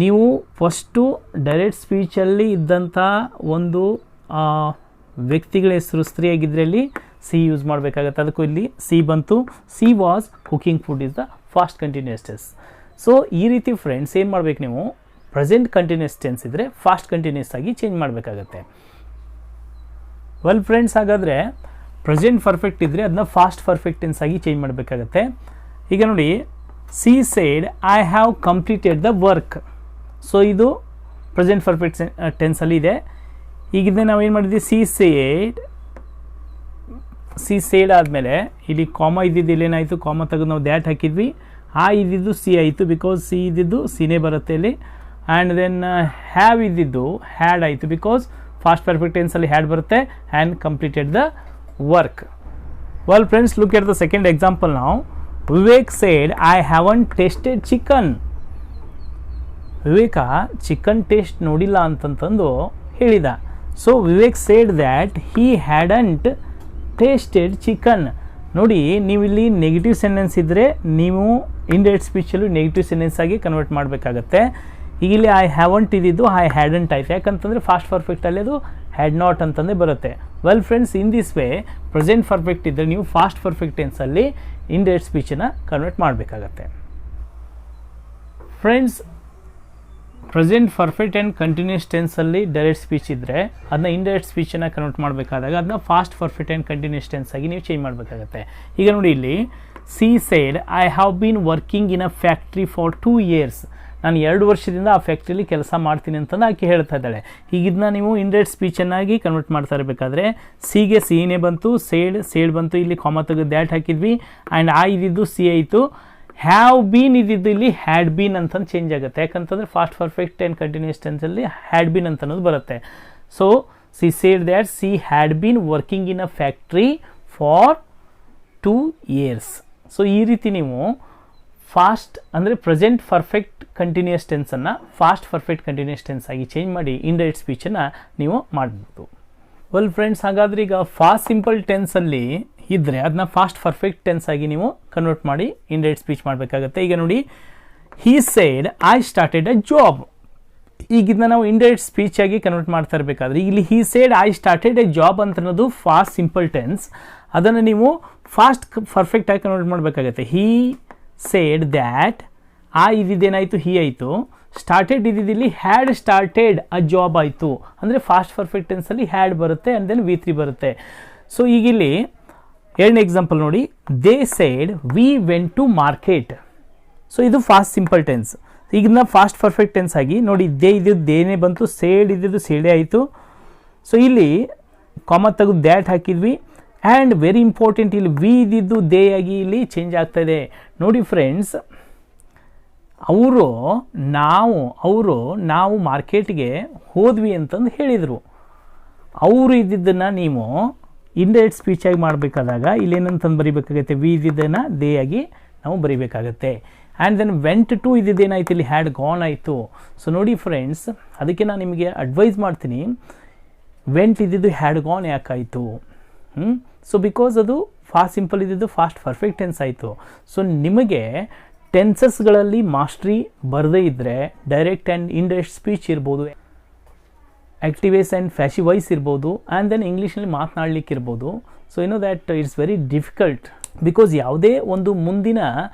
ನೀವು ಫಸ್ಟು ಡೈರೆಕ್ಟ್ ಸ್ಪೀಚಲ್ಲಿ ಇದ್ದಂಥ ಒಂದು ವ್ಯಕ್ತಿಗಳ ಹೆಸರು ಸ್ತ್ರೀಯಾಗಿದ್ದರೆ ಇಲ್ಲಿ ಸಿ ಯೂಸ್ ಮಾಡಬೇಕಾಗತ್ತೆ. ಅದಕ್ಕೂ ಇಲ್ಲಿ ಸಿ ಬಂತು. She was cooking food is the past continuous tense. So ಈ ರೀತಿ ಫ್ರೆಂಡ್ಸ್ ಏನು ಮಾಡಬೇಕು, ನೀವು ಪ್ರೆಸೆಂಟ್ ಕಂಟಿನ್ಯೂಸ್ ಟೆನ್ಸ್ ಇದ್ದರೆ ಫಾಸ್ಟ್ ಕಂಟಿನ್ಯೂಸ್ ಆಗಿ ಚೇಂಜ್ ಮಾಡಬೇಕಾಗತ್ತೆ. ವೆಲ್ ಫ್ರೆಂಡ್ಸ್, ಹಾಗಾದರೆ ಪ್ರೆಸೆಂಟ್ ಪರ್ಫೆಕ್ಟ್ ಇದ್ದರೆ ಅದನ್ನ ಫಾಸ್ಟ್ ಪರ್ಫೆಕ್ಟ್ ಟೆನ್ಸ್ ಆಗಿ ಚೇಂಜ್ ಮಾಡಬೇಕಾಗತ್ತೆ. ಈಗ ನೋಡಿ, she said I have completed the work. So ಇದು ಪ್ರೆಸೆಂಟ್ ಪರ್ಫೆಕ್ಟ್ ಟೆನ್ಸಲ್ಲಿ ಇದೆ. ಈಗ ಇದನ್ನ ನಾವೇನು ಮಾಡಿದ್ವಿ, ಸಿ ಸೇಡ್ ಆದಮೇಲೆ ಇಲ್ಲಿ ಕಾಮ ಇದ್ದಿದ್ದು ಇಲ್ಲೇನಾಯಿತು, ಕಾಮ ತೆಗೆದು ನಾವು ದ್ಯಾಟ್ ಹಾಕಿದ್ವಿ. ಆ ಇದ್ದಿದ್ದು ಸಿ ಆಯಿತು, ಬಿಕಾಸ್ ಸಿ ಇದ್ದಿದ್ದು ಸಿನೇ ಬರುತ್ತೆ ಇಲ್ಲಿ. ಆ್ಯಂಡ್ ದೆನ್ ಹ್ಯಾವ್ ಇದ್ದಿದ್ದು ಹ್ಯಾಡ್ ಆಯಿತು, ಬಿಕಾಸ್ ಫಾಸ್ಟ್ ಪರ್ಫೆಕ್ಟ್ ಟೆನ್ಸಲ್ಲಿ ಹ್ಯಾಡ್ ಬರುತ್ತೆ. And completed the work. Well friends, look at the second example ನಾವು. Vivek said I haven't tasted chicken. Vivek chicken taste ನೋಡಿಲ್ಲ ಅಂತಂತಂದು ಹೇಳಿದ. ಸೊ Vivek said that he hadn't tasted chicken. ನೋಡಿ, ನೀವು ಇಲ್ಲಿ ನೆಗೆಟಿವ್ ಸೆಂಟೆನ್ಸ್ ಇದ್ದರೆ ನೀವು ಇಂಡೈರೆಕ್ಟ್ ಸ್ಪೀಚಲ್ಲೂ ನೆಗೆಟಿವ್ ಸೆಂಟೆನ್ಸ್ ಆಗಿ ಕನ್ವರ್ಟ್ ಮಾಡಬೇಕಾಗತ್ತೆ. ಈಗ ಇಲ್ಲಿ ಐ ಹ್ಯಾವಂಟ್ ಇದ್ದಿದ್ದು ಐ ಹ್ಯಾಡಂಟ್ ಆಯಿತು. ಯಾಕಂತಂದರೆ ಫಾಸ್ಟ್ ಪರ್ಫೆಕ್ಟಲ್ಲಿ ಅದು ಹ್ಯಾಡ್ ನಾಟ್ ಅಂತಂದೇ ಬರುತ್ತೆ. Well friends, in this way present perfect ಇದ್ದರೆ ನೀವು ಫಾಸ್ಟ್ ಪರ್ಫೆಕ್ಟ್ ಟೆನ್ಸಲ್ಲಿ ಇಂಡೈರೆಕ್ಟ್ ಸ್ಪೀಚನ್ನು ಕನ್ವರ್ಟ್ ಮಾಡಬೇಕಾಗತ್ತೆ. Friends, present perfect and continuous ಟೆನ್ಸಲ್ಲಿ ಡೈರೆಕ್ಟ್ ಸ್ಪೀಚ್ ಇದ್ದರೆ ಅದನ್ನ ಇಂಡೈರೆಕ್ಟ್ ಸ್ಪೀಚನ್ನು ಕನ್ವರ್ಟ್ ಮಾಡಬೇಕಾದಾಗ ಅದನ್ನ past perfect and continuous tense ಆಗಿ ನೀವು ಚೇಂಜ್ ಮಾಡಬೇಕಾಗತ್ತೆ. ಈಗ ನೋಡಿ, ಇಲ್ಲಿ she said I have been working in a factory for 2 years. ನಾನು 2 ವರ್ಷದಿಂದ ಆ ಫ್ಯಾಕ್ಟ್ರಿಲಿ ಕೆಲಸ ಮಾಡ್ತೀನಿ ಅಂತಂದು ಆಕೆ ಹೇಳ್ತಾ ಇದ್ದಾಳೆ. ಈಗ ಇದನ್ನ ನೀವು ಇಂಡೈರೆಕ್ಟ್ ಸ್ಪೀಚನ್ನಾಗಿ ಕನ್ವರ್ಟ್ ಮಾಡ್ತಾ ಇರಬೇಕಾದ್ರೆ ಸಿಗೆ ಸಿನೇ ಬಂತು, ಸೇಡ್ ಬಂತು, ಇಲ್ಲಿ ಕಾಮ ತೆಗೆದು ದ್ಯಾಟ್ ಹಾಕಿದ್ವಿ. ಆ್ಯಂಡ್ ಆ ಇದ್ದಿದ್ದು ಸಿ ಆಯಿತು. ಹ್ಯಾವ್ ಬೀನ್ ಇದ್ದಿದ್ದು ಇಲ್ಲಿ ಹ್ಯಾಡ್ ಬೀನ್ ಅಂತಂದು ಚೇಂಜ್ ಆಗುತ್ತೆ. ಯಾಕಂತಂದರೆ ಫಾಸ್ಟ್ ಪರ್ಫೆಕ್ಟ್ ಆ್ಯಂಡ್ ಕಂಟಿನ್ಯೂಸ್ ಟೆನ್ಸಲ್ಲಿ ಹ್ಯಾಡ್ ಬೀನ್ ಅಂತ ಅನ್ನೋದು ಬರುತ್ತೆ. So she said that she had been working in a factory for 2 years. So ಈ ರೀತಿ ನೀವು ಫಾಸ್ಟ್ ಅಂದರೆ ಪ್ರೆಸೆಂಟ್ ಪರ್ಫೆಕ್ಟ್ ಕಂಟಿನ್ಯೂಸ್ ಟೆನ್ಸನ್ನು ಫಾಸ್ಟ್ ಪರ್ಫೆಕ್ಟ್ ಕಂಟಿನ್ಯೂಸ್ ಟೆನ್ಸ್ ಆಗಿ ಚೇಂಜ್ ಮಾಡಿ ಇಂಡೈರೆಕ್ಟ್ ಸ್ಪೀಚನ್ನು ನೀವು ಮಾಡ್ಬೋದು. ವೆಲ್ ಫ್ರೆಂಡ್ಸ್, ಹಾಗಾದರೆ ಈಗ ಫಾಸ್ಟ್ ಸಿಂಪಲ್ ಟೆನ್ಸಲ್ಲಿ ಇದ್ದರೆ ಅದನ್ನ ಫಾಸ್ಟ್ ಪರ್ಫೆಕ್ಟ್ ಟೆನ್ಸ್ ಆಗಿ ನೀವು ಕನ್ವರ್ಟ್ ಮಾಡಿ ಇಂಡೈರೆಕ್ಟ್ ಸ್ಪೀಚ್ ಮಾಡಬೇಕಾಗತ್ತೆ. ಈಗ ನೋಡಿ, ಹಿ said I started a job. ಈಗ ಇದನ್ನ ನಾವು ಇಂಡೈರೆಕ್ಟ್ ಸ್ಪೀಚ್ ಆಗಿ ಕನ್ವರ್ಟ್ ಮಾಡ್ತಾ ಇರಬೇಕಾದ್ರೆ ಇಲ್ಲಿ ಹಿ said I started A job ಅಂತ ಅನ್ನೋದು ಫಾಸ್ಟ್ ಸಿಂಪಲ್ ಟೆನ್ಸ್. ಅದನ್ನು ನೀವು ಫಾಸ್ಟ್ ಪರ್ಫೆಕ್ಟ್ ಆಗಿ ಕನ್ವರ್ಟ್ ಮಾಡಬೇಕಾಗತ್ತೆ. ಹಿ ಸೇಡ್ ದ್ಯಾಟ್ ಆ ಇದ್ದಿದ್ದೇನಾಯಿತು, ಹಿ ಆಯಿತು. ಸ್ಟಾರ್ಟೆಡ್ ಇದ್ದಿದ್ದಿಲ್ಲಿ ಹ್ಯಾಡ್ ಸ್ಟಾರ್ಟೆಡ್ ಅ ಜಾಬ್ ಆಯಿತು. ಅಂದರೆ ಫಾಸ್ಟ್ ಪರ್ಫೆಕ್ಟ್ ಟೆನ್ಸಲ್ಲಿ ಹ್ಯಾಡ್ ಬರುತ್ತೆ ಆ್ಯಂಡ್ ದೆನ್ V3 ಬರುತ್ತೆ. ಸೊ ಈಗಿಲ್ಲಿ ಎರಡನೇ ಎಕ್ಸಾಂಪಲ್ ನೋಡಿ, they said we went to market. So ಇದು ಫಾಸ್ಟ್ ಸಿಂಪಲ್ ಟೆನ್ಸ್. ಈಗಿನ ಫಾಸ್ಟ್ ಪರ್ಫೆಕ್ಟ್ ಟೆನ್ಸ್ ಆಗಿ ನೋಡಿ, ದೇ ಇದ್ದಿದ್ದು ದೇನೇ ಬಂತು, ಸೇಡ್ ಇದ್ದಿದ್ದು ಸೇಡೇ ಆಯಿತು. ಸೊ ಇಲ್ಲಿ ಕಾಮ ತೆಗೆದು ದ್ಯಾಟ್ ಹಾಕಿದ್ವಿ. ಆ್ಯಂಡ್ ವೆರಿ ಇಂಪಾರ್ಟೆಂಟ್, ಇಲ್ಲಿ ವಿ ಇದ್ದಿದ್ದು ದೇ ಆಗಿ ಇಲ್ಲಿ ಚೇಂಜ್ ಆಗ್ತಾ ಇದೆ. ನೋಡಿ ಫ್ರೆಂಡ್ಸ್, ನಾವು ಮಾರ್ಕೆಟ್ಗೆ ಹೋದ್ವಿ ಅಂತಂದು ಹೇಳಿದರು. ಅವರು ಇದ್ದಿದ್ದನ್ನು ನೀವು ಇಂಡೈರೆಕ್ಟ್ ಸ್ಪೀಚ್ ಆಗಿ ಮಾಡಬೇಕಾದಾಗ ಇಲ್ಲೇನಂತಂದು ಬರೀಬೇಕಾಗತ್ತೆ, ವಿ ಇದ್ದಿದ್ದನ್ನು ದೇ ಆಗಿ ನಾವು ಬರೀಬೇಕಾಗತ್ತೆ. ಆ್ಯಂಡ್ ದೆನ್ ವೆಂಟ್ ಟು ಇದ್ದಿದ್ದೇನಾಯ್ತು, ಇಲ್ಲಿ ಹ್ಯಾಡ್ ಗಾನ್ ಆಯಿತು. ಸೊ ನೋಡಿ ಫ್ರೆಂಡ್ಸ್, ಅದಕ್ಕೆ ನಾನು ನಿಮಗೆ ಅಡ್ವೈಸ್ ಮಾಡ್ತೀನಿ, ವೆಂಟ್ ಇದ್ದಿದ್ದು ಹ್ಯಾಡ್ ಗಾನ್ ಯಾಕಾಯಿತು? ಸೊ ಬಿಕಾಸ್ ಅದು ಫಾಸ್ಟ್ ಸಿಂಪಲ್ ಇದ್ದಿದ್ದು ಫಾಸ್ಟ್ ಪರ್ಫೆಕ್ಟ್ ಟೆನ್ಸ್ ಆಯಿತು. ಸೊ ನಿಮಗೆ ಟೆನ್ಸಸ್ಗಳಲ್ಲಿ ಮಾಸ್ಟ್ರಿ ಬರದೇ ಇದ್ದರೆ ಡೈರೆಕ್ಟ್ ಆ್ಯಂಡ್ ಇಂಡೈರೆಕ್ಟ್ ಸ್ಪೀಚ್ ಇರ್ಬೋದು, active voice and passive voice ಇರ್ಬೋದು, ಆ್ಯಂಡ್ ದೆನ್ ಇಂಗ್ಲೀಷಲ್ಲಿ ಮಾತನಾಡಲಿಕ್ಕೆ ಇರ್ಬೋದು. So that it's very difficult. Because ಯಾವುದೇ ಒಂದು ಮುಂದಿನ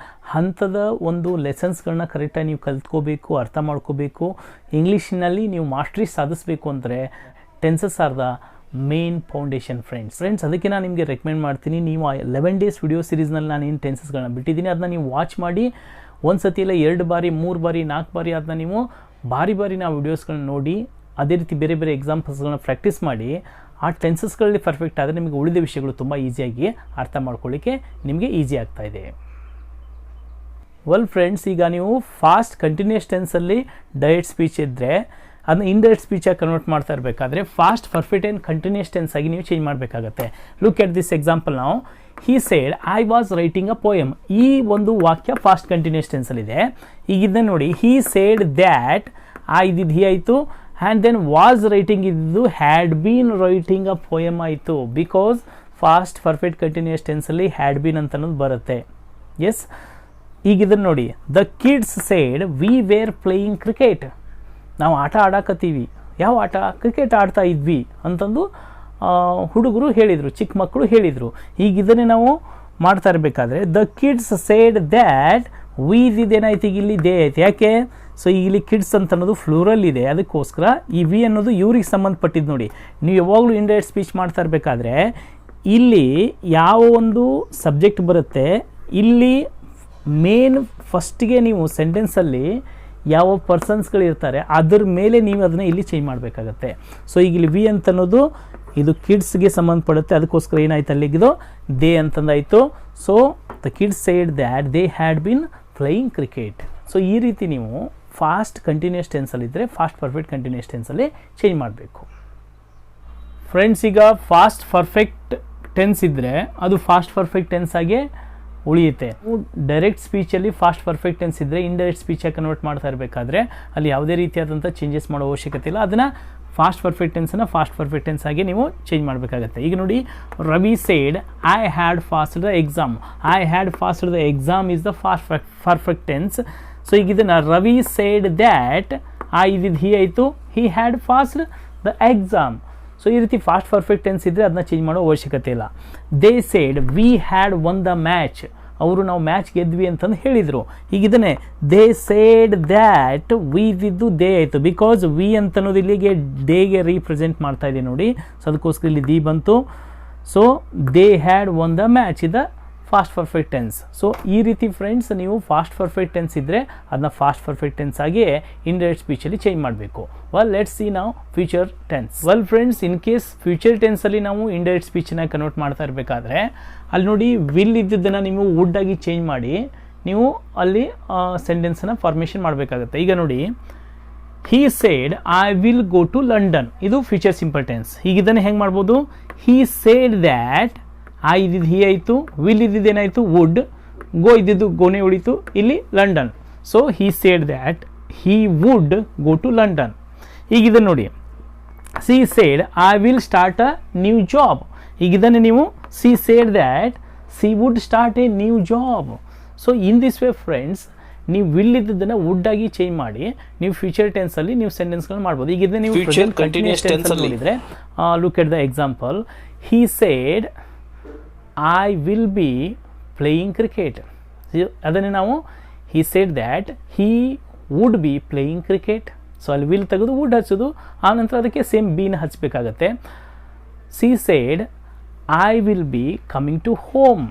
ಹಂತದ ಒಂದು ಲೆಸನ್ಸ್ಗಳನ್ನ ಕರೆಕ್ಟಾಗಿ ನೀವು ಕಲ್ತ್ಕೋಬೇಕು, ಅರ್ಥ ಮಾಡ್ಕೋಬೇಕು. ಇಂಗ್ಲೀಷಿನಲ್ಲಿ ನೀವು ಮಾಸ್ಟ್ರಿ ಸಾಧಿಸಬೇಕು ಅಂದರೆ tenses are the main foundation friends. ಅದಕ್ಕೆ ನಾನು ನಿಮಗೆ ರೆಕಮೆಂಡ್ ಮಾಡ್ತೀನಿ, ನೀವು 11 days ವಿಡಿಯೋ ಸೀರೀಸ್ನಲ್ಲಿ ನಾನು ಏನು ಟೆನ್ಸಸ್ಗಳನ್ನ ಬಿಟ್ಟಿದ್ದೀನಿ ಅದನ್ನ ನೀವು ವಾಚ್ ಮಾಡಿ. ಒಂದು ಸತಿ ಇಲ್ಲ 2 ಬಾರಿ 3 ಬಾರಿ 4 ಬಾರಿ ಅದನ್ನ ನೀವು ಬಾರಿ ನಾವು ವಿಡಿಯೋಸ್ಗಳನ್ನ ನೋಡಿ ಅದೇ ರೀತಿ ಬೇರೆ ಬೇರೆ ಎಕ್ಸಾಂಪಲ್ಸ್ಗಳನ್ನ ಪ್ರಾಕ್ಟೀಸ್ ಮಾಡಿ. ಆ ಟೆನ್ಸಸ್ಗಳಲ್ಲಿ ಪರ್ಫೆಕ್ಟ್ ಆದರೆ ನಿಮಗೆ ಉಳಿದ ವಿಷಯಗಳು ತುಂಬ ಈಸಿಯಾಗಿ ಅರ್ಥ ಮಾಡ್ಕೊಳ್ಳಿಕ್ಕೆ ನಿಮಗೆ ಈಸಿ ಆಗ್ತಾ ಇದೆ. ವೆಲ್ ಫ್ರೆಂಡ್ಸ್, ಈಗ ನೀವು ಫಾಸ್ಟ್ ಕಂಟಿನ್ಯೂಸ್ ಟೆನ್ಸಲ್ಲಿ ಡೈರೆಕ್ಟ್ ಸ್ಪೀಚ್ ಇದ್ದರೆ ಅದನ್ನ ಇಂಡೈರೆಕ್ಟ್ ಸ್ಪೀಚಾಗಿ ಕನ್ವರ್ಟ್ ಮಾಡ್ತಾ ಇರಬೇಕಾದ್ರೆ past perfect and continuous tense ಆಗಿ ನೀವು ಚೇಂಜ್ ಮಾಡಬೇಕಾಗತ್ತೆ. ಲುಕ್ ಎಟ್ ದಿಸ್ ಎಕ್ಸಾಂಪಲ್ ನಾವು. He said I was writing a poem. ಈ ಒಂದು ವಾಕ್ಯ ಫಾಸ್ಟ್ ಕಂಟಿನ್ಯೂಸ್ ಟೆನ್ಸಲ್ಲಿದೆ. ಈಗ ಇದನ್ನ ನೋಡಿ, ಹಿ ಸೇಡ್ ದ್ಯಾಟ್ ಆ ಇದ್ದಿದ್ದು ಹಿ ಆಯಿತು. ಆ್ಯಂಡ್ ದೆನ್ ವಾಸ್ ರೈಟಿಂಗ್ ಇದ್ದು had been writing a poem ಆಯಿತು, ಬಿಕಾಸ್ ಫಾಸ್ಟ್ ಪರ್ಫೆಕ್ಟ್ ಕಂಟಿನ್ಯೂಸ್ ಟೆನ್ಸಲ್ಲಿ ಹ್ಯಾಡ್ ಬೀನ್ ಅಂತ ಅನ್ನೋದು ಬರುತ್ತೆ. ಎಸ್, ಈಗ ಇದನ್ನು ನೋಡಿ, the kids said we were playing cricket. ನಾವು ಆಟ ಆಡಕತ್ತೀವಿ. ಯಾವ ಆಟ? ಕ್ರಿಕೆಟ್ ಆಡ್ತಾ ಇದ್ವಿ ಅಂತಂದು ಹುಡುಗರು ಹೇಳಿದರು, ಚಿಕ್ಕ ಮಕ್ಕಳು ಹೇಳಿದರು. ಈಗ ಇದನ್ನೇ ನಾವು ಮಾಡ್ತಾ ಇರಬೇಕಾದ್ರೆ the kids said that we ಇದೇನಾಯ್ತು, ಈಗ ಇಲ್ಲಿ ದೇ ಐತೆ. ಯಾಕೆ? ಸೊ ಇಲ್ಲಿ ಕಿಡ್ಸ್ ಅಂತ ಅನ್ನೋದು ಫ್ಲೂರಲ್ ಇದೆ, ಅದಕ್ಕೋಸ್ಕರ ಈ ವಿ ಅನ್ನೋದು ಇವ್ರಿಗೆ ಸಂಬಂಧಪಟ್ಟಿದ್ದು. ನೋಡಿ, ನೀವು ಯಾವಾಗಲೂ ಇಂಡೈರೆಕ್ಟ್ ಸ್ಪೀಚ್ ಮಾಡ್ತಾ ಇರಬೇಕಾದ್ರೆ ಇಲ್ಲಿ ಯಾವ ಒಂದು ಸಬ್ಜೆಕ್ಟ್ ಬರುತ್ತೆ, ಇಲ್ಲಿ ಮೇನ್ ಫಸ್ಟಿಗೆ ನೀವು ಸೆಂಟೆನ್ಸಲ್ಲಿ ಯಾವ ಪರ್ಸನ್ಸ್ಗಳಿರ್ತಾರೆ ಅದ್ರ ಮೇಲೆ ನೀವು ಅದನ್ನು ಇಲ್ಲಿ ಚೇಂಜ್ ಮಾಡಬೇಕಾಗತ್ತೆ. ಸೊ ಈಗ ಇಲ್ಲಿ ವಿ ಅಂತ ಅನ್ನೋದು ಇದು ಕಿಡ್ಸ್ಗೆ ಸಂಬಂಧಪಡುತ್ತೆ, ಅದಕ್ಕೋಸ್ಕರ ಏನಾಯ್ತು ಅಲ್ಲಿಗಿದು ದೇ ಅಂತಂದಾಯಿತು. So the kids said that they had been playing cricket. So ಈ ರೀತಿ ನೀವು ಫಾಸ್ಟ್ ಕಂಟಿನ್ಯೂಸ್ ಟೆನ್ಸಲ್ಲಿದ್ದರೆ ಫಾಸ್ಟ್ ಪರ್ಫೆಕ್ಟ್ ಕಂಟಿನ್ಯೂಸ್ ಟೆನ್ಸಲ್ಲಿ ಚೇಂಜ್ ಮಾಡಬೇಕು. ಫ್ರೆಂಡ್ಸ್, ಈಗ ಫಾಸ್ಟ್ ಪರ್ಫೆಕ್ಟ್ ಟೆನ್ಸ್ ಇದ್ದರೆ ಅದು ಫಾಸ್ಟ್ ಪರ್ಫೆಕ್ಟ್ ಟೆನ್ಸ್ ಆಗಿ ಉಳಿಯುತ್ತೆ. ಡೈರೆಕ್ಟ್ ಸ್ಪೀಚಲ್ಲಿ ಫಾಸ್ಟ್ ಪರ್ಫೆಕ್ಟ್ ಟೆನ್ಸ್ ಇದ್ದರೆ ಇಂಡೈರೆಕ್ಟ್ ಸ್ಪೀಚಾಗಿ ಕನ್ವರ್ಟ್ ಮಾಡ್ತಾ ಇರಬೇಕಾದ್ರೆ ಅಲ್ಲಿ ಯಾವುದೇ ರೀತಿಯಾದಂಥ ಚೇಂಜಸ್ ಮಾಡೋ ಅವಶ್ಯಕತೆ ಇಲ್ಲ. ಅದನ್ನು fast perfect tension past perfect tense ಆಗಿ ನೀವು ಚೇಂಜ್ ಮಾಡಬೇಕಾಗತ್ತೆ. ಈಗ ನೋಡಿ, Ravi said I had fast the exam. I had fast the exam is the fast perfect tense. So ಈಗ ಇದನ್ನು ರವಿ ಸೇಡ್ ದ್ಯಾಟ್ ಇದಿದ್ದು ಹಿ ಆಯಿತು, he had fast the exam. So ಈ ರೀತಿ ಫಾಸ್ಟ್ ಪರ್ಫೆಕ್ಟ್ ಟೆನ್ಸ್ ಇದ್ದರೆ ಅದನ್ನ ಚೇಂಜ್ ಮಾಡೋ ಅವಶ್ಯಕತೆ ಇಲ್ಲ. They said we had won the match. ಅವರು ನಾವು ಮ್ಯಾಚ್ ಗೆದ್ವಿ ಅಂತಂದು ಹೇಳಿದರು. ಈಗ ಇದನ್ನೇ ದೇ ಸೇಡ್ ದ್ಯಾಟ್ ವಿ ಇದ್ದಿದ್ದು ದೇ ಆಯಿತು, ಬಿಕಾಸ್ ವಿ ಅಂತ ಅನ್ನೋದು ಇಲ್ಲಿಗೆ ಡೇಗೆ ರೀಪ್ರೆಸೆಂಟ್ ಮಾಡ್ತಾ ಇದೆ ನೋಡಿ. ಸೊ ಅದಕ್ಕೋಸ್ಕರ ಇಲ್ಲಿ ದಿ ಬಂತು. So they had won the match ಇದ ಫಾಸ್ಟ್ ಪರ್ಫೆಕ್ಟ್ ಟೆನ್ಸ್. ಸೊ ಈ ರೀತಿ ಫ್ರೆಂಡ್ಸ್ ನೀವು ಫಾಸ್ಟ್ ಪರ್ಫೆಕ್ಟ್ ಟೆನ್ಸ್ ಇದ್ದರೆ ಅದನ್ನ ಫಾಸ್ಟ್ ಪರ್ಫೆಕ್ಟ್ ಟೆನ್ಸ್ ಆಗಿ ಇಂಡೈರೆಕ್ಟ್ ಸ್ಪೀಚಲ್ಲಿ ಚೇಂಜ್ ಮಾಡಬೇಕು. ವೆಲ್, ಲೆಟ್ಸ್ ಸಿ ನಾವು future tense. Well friends, in case future ಟೆನ್ಸಲ್ಲಿ ನಾವು ಇಂಡೈರೆಕ್ಟ್ ಸ್ಪೀಚನ್ನ ಕನ್ವರ್ಟ್ ಮಾಡ್ತಾ ಇರಬೇಕಾದ್ರೆ ಅಲ್ಲಿ ನೋಡಿ ವಿಲ್ ಇದ್ದಿದ್ದನ್ನು ನೀವು ವುಡ್ ಆಗಿ ಚೇಂಜ್ ಮಾಡಿ ನೀವು ಅಲ್ಲಿ ಸೆಂಟೆನ್ಸನ್ನು ಫಾರ್ಮೇಷನ್ ಮಾಡಬೇಕಾಗುತ್ತೆ. ಈಗ ನೋಡಿ, he said I will go to London. ಇದು ಫ್ಯೂಚರ್ ಸಿಂಪಲ್ ಟೆನ್ಸ್. ಈಗ ಇದನ್ನು ಹೆಂಗೆ ಮಾಡ್ಬೋದು? ಹೀ ಸೇಡ್ ದ್ಯಾಟ್ ಐ ಇದ್ದಿದ್ದು ಹಿ ಆಯಿತು, ವಿಲ್ ಇದ್ದಿದ್ದೇನಾಯಿತು ವುಡ್, ಗೋ ಇದ್ದಿದ್ದು ಗೋನೆ ಉಳಿತು, ಇಲ್ಲಿ London. So he said that he would go to London. ಈಗ ಇದನ್ನು ನೋಡಿ, she said I will start a new job. ಈಗ ಇದನ್ನು ನೀವು she said that she would start a new job. So in this way friends, ನೀವು will ಇದ್ದದನ್ನು would ಆಗಿ change ಮಾಡಿ ನೀವು ಫ್ಯೂಚರ್ ಟೆನ್ಸಲ್ಲಿ ನೀವು ಸೆಂಟೆನ್ಸ್ಗಳನ್ನ ಮಾಡ್ಬೋದು. ಈಗ ಇದನ್ನು ನೀವು ಪ್ರೆಸೆಂಟ್ ಕಂಟಿನ್ಯೂಸ್ ಟೆನ್ಸಲ್ಲಿ ನೋಡಿದರೆ look at the example. He said I will be playing cricket. ಅದನ್ನೇ ನಾವು he said that he would be playing cricket. So ಅಲ್ಲಿ ವಿಲ್ ತೆಗೆದು ವುಡ್ ಹಚ್ಚೋದು, ಆನಂತರ ಅದಕ್ಕೆ ಸೇಮ್ ಬೀನ ಹಚ್ಚಬೇಕಾಗತ್ತೆ. She said I will be coming to home.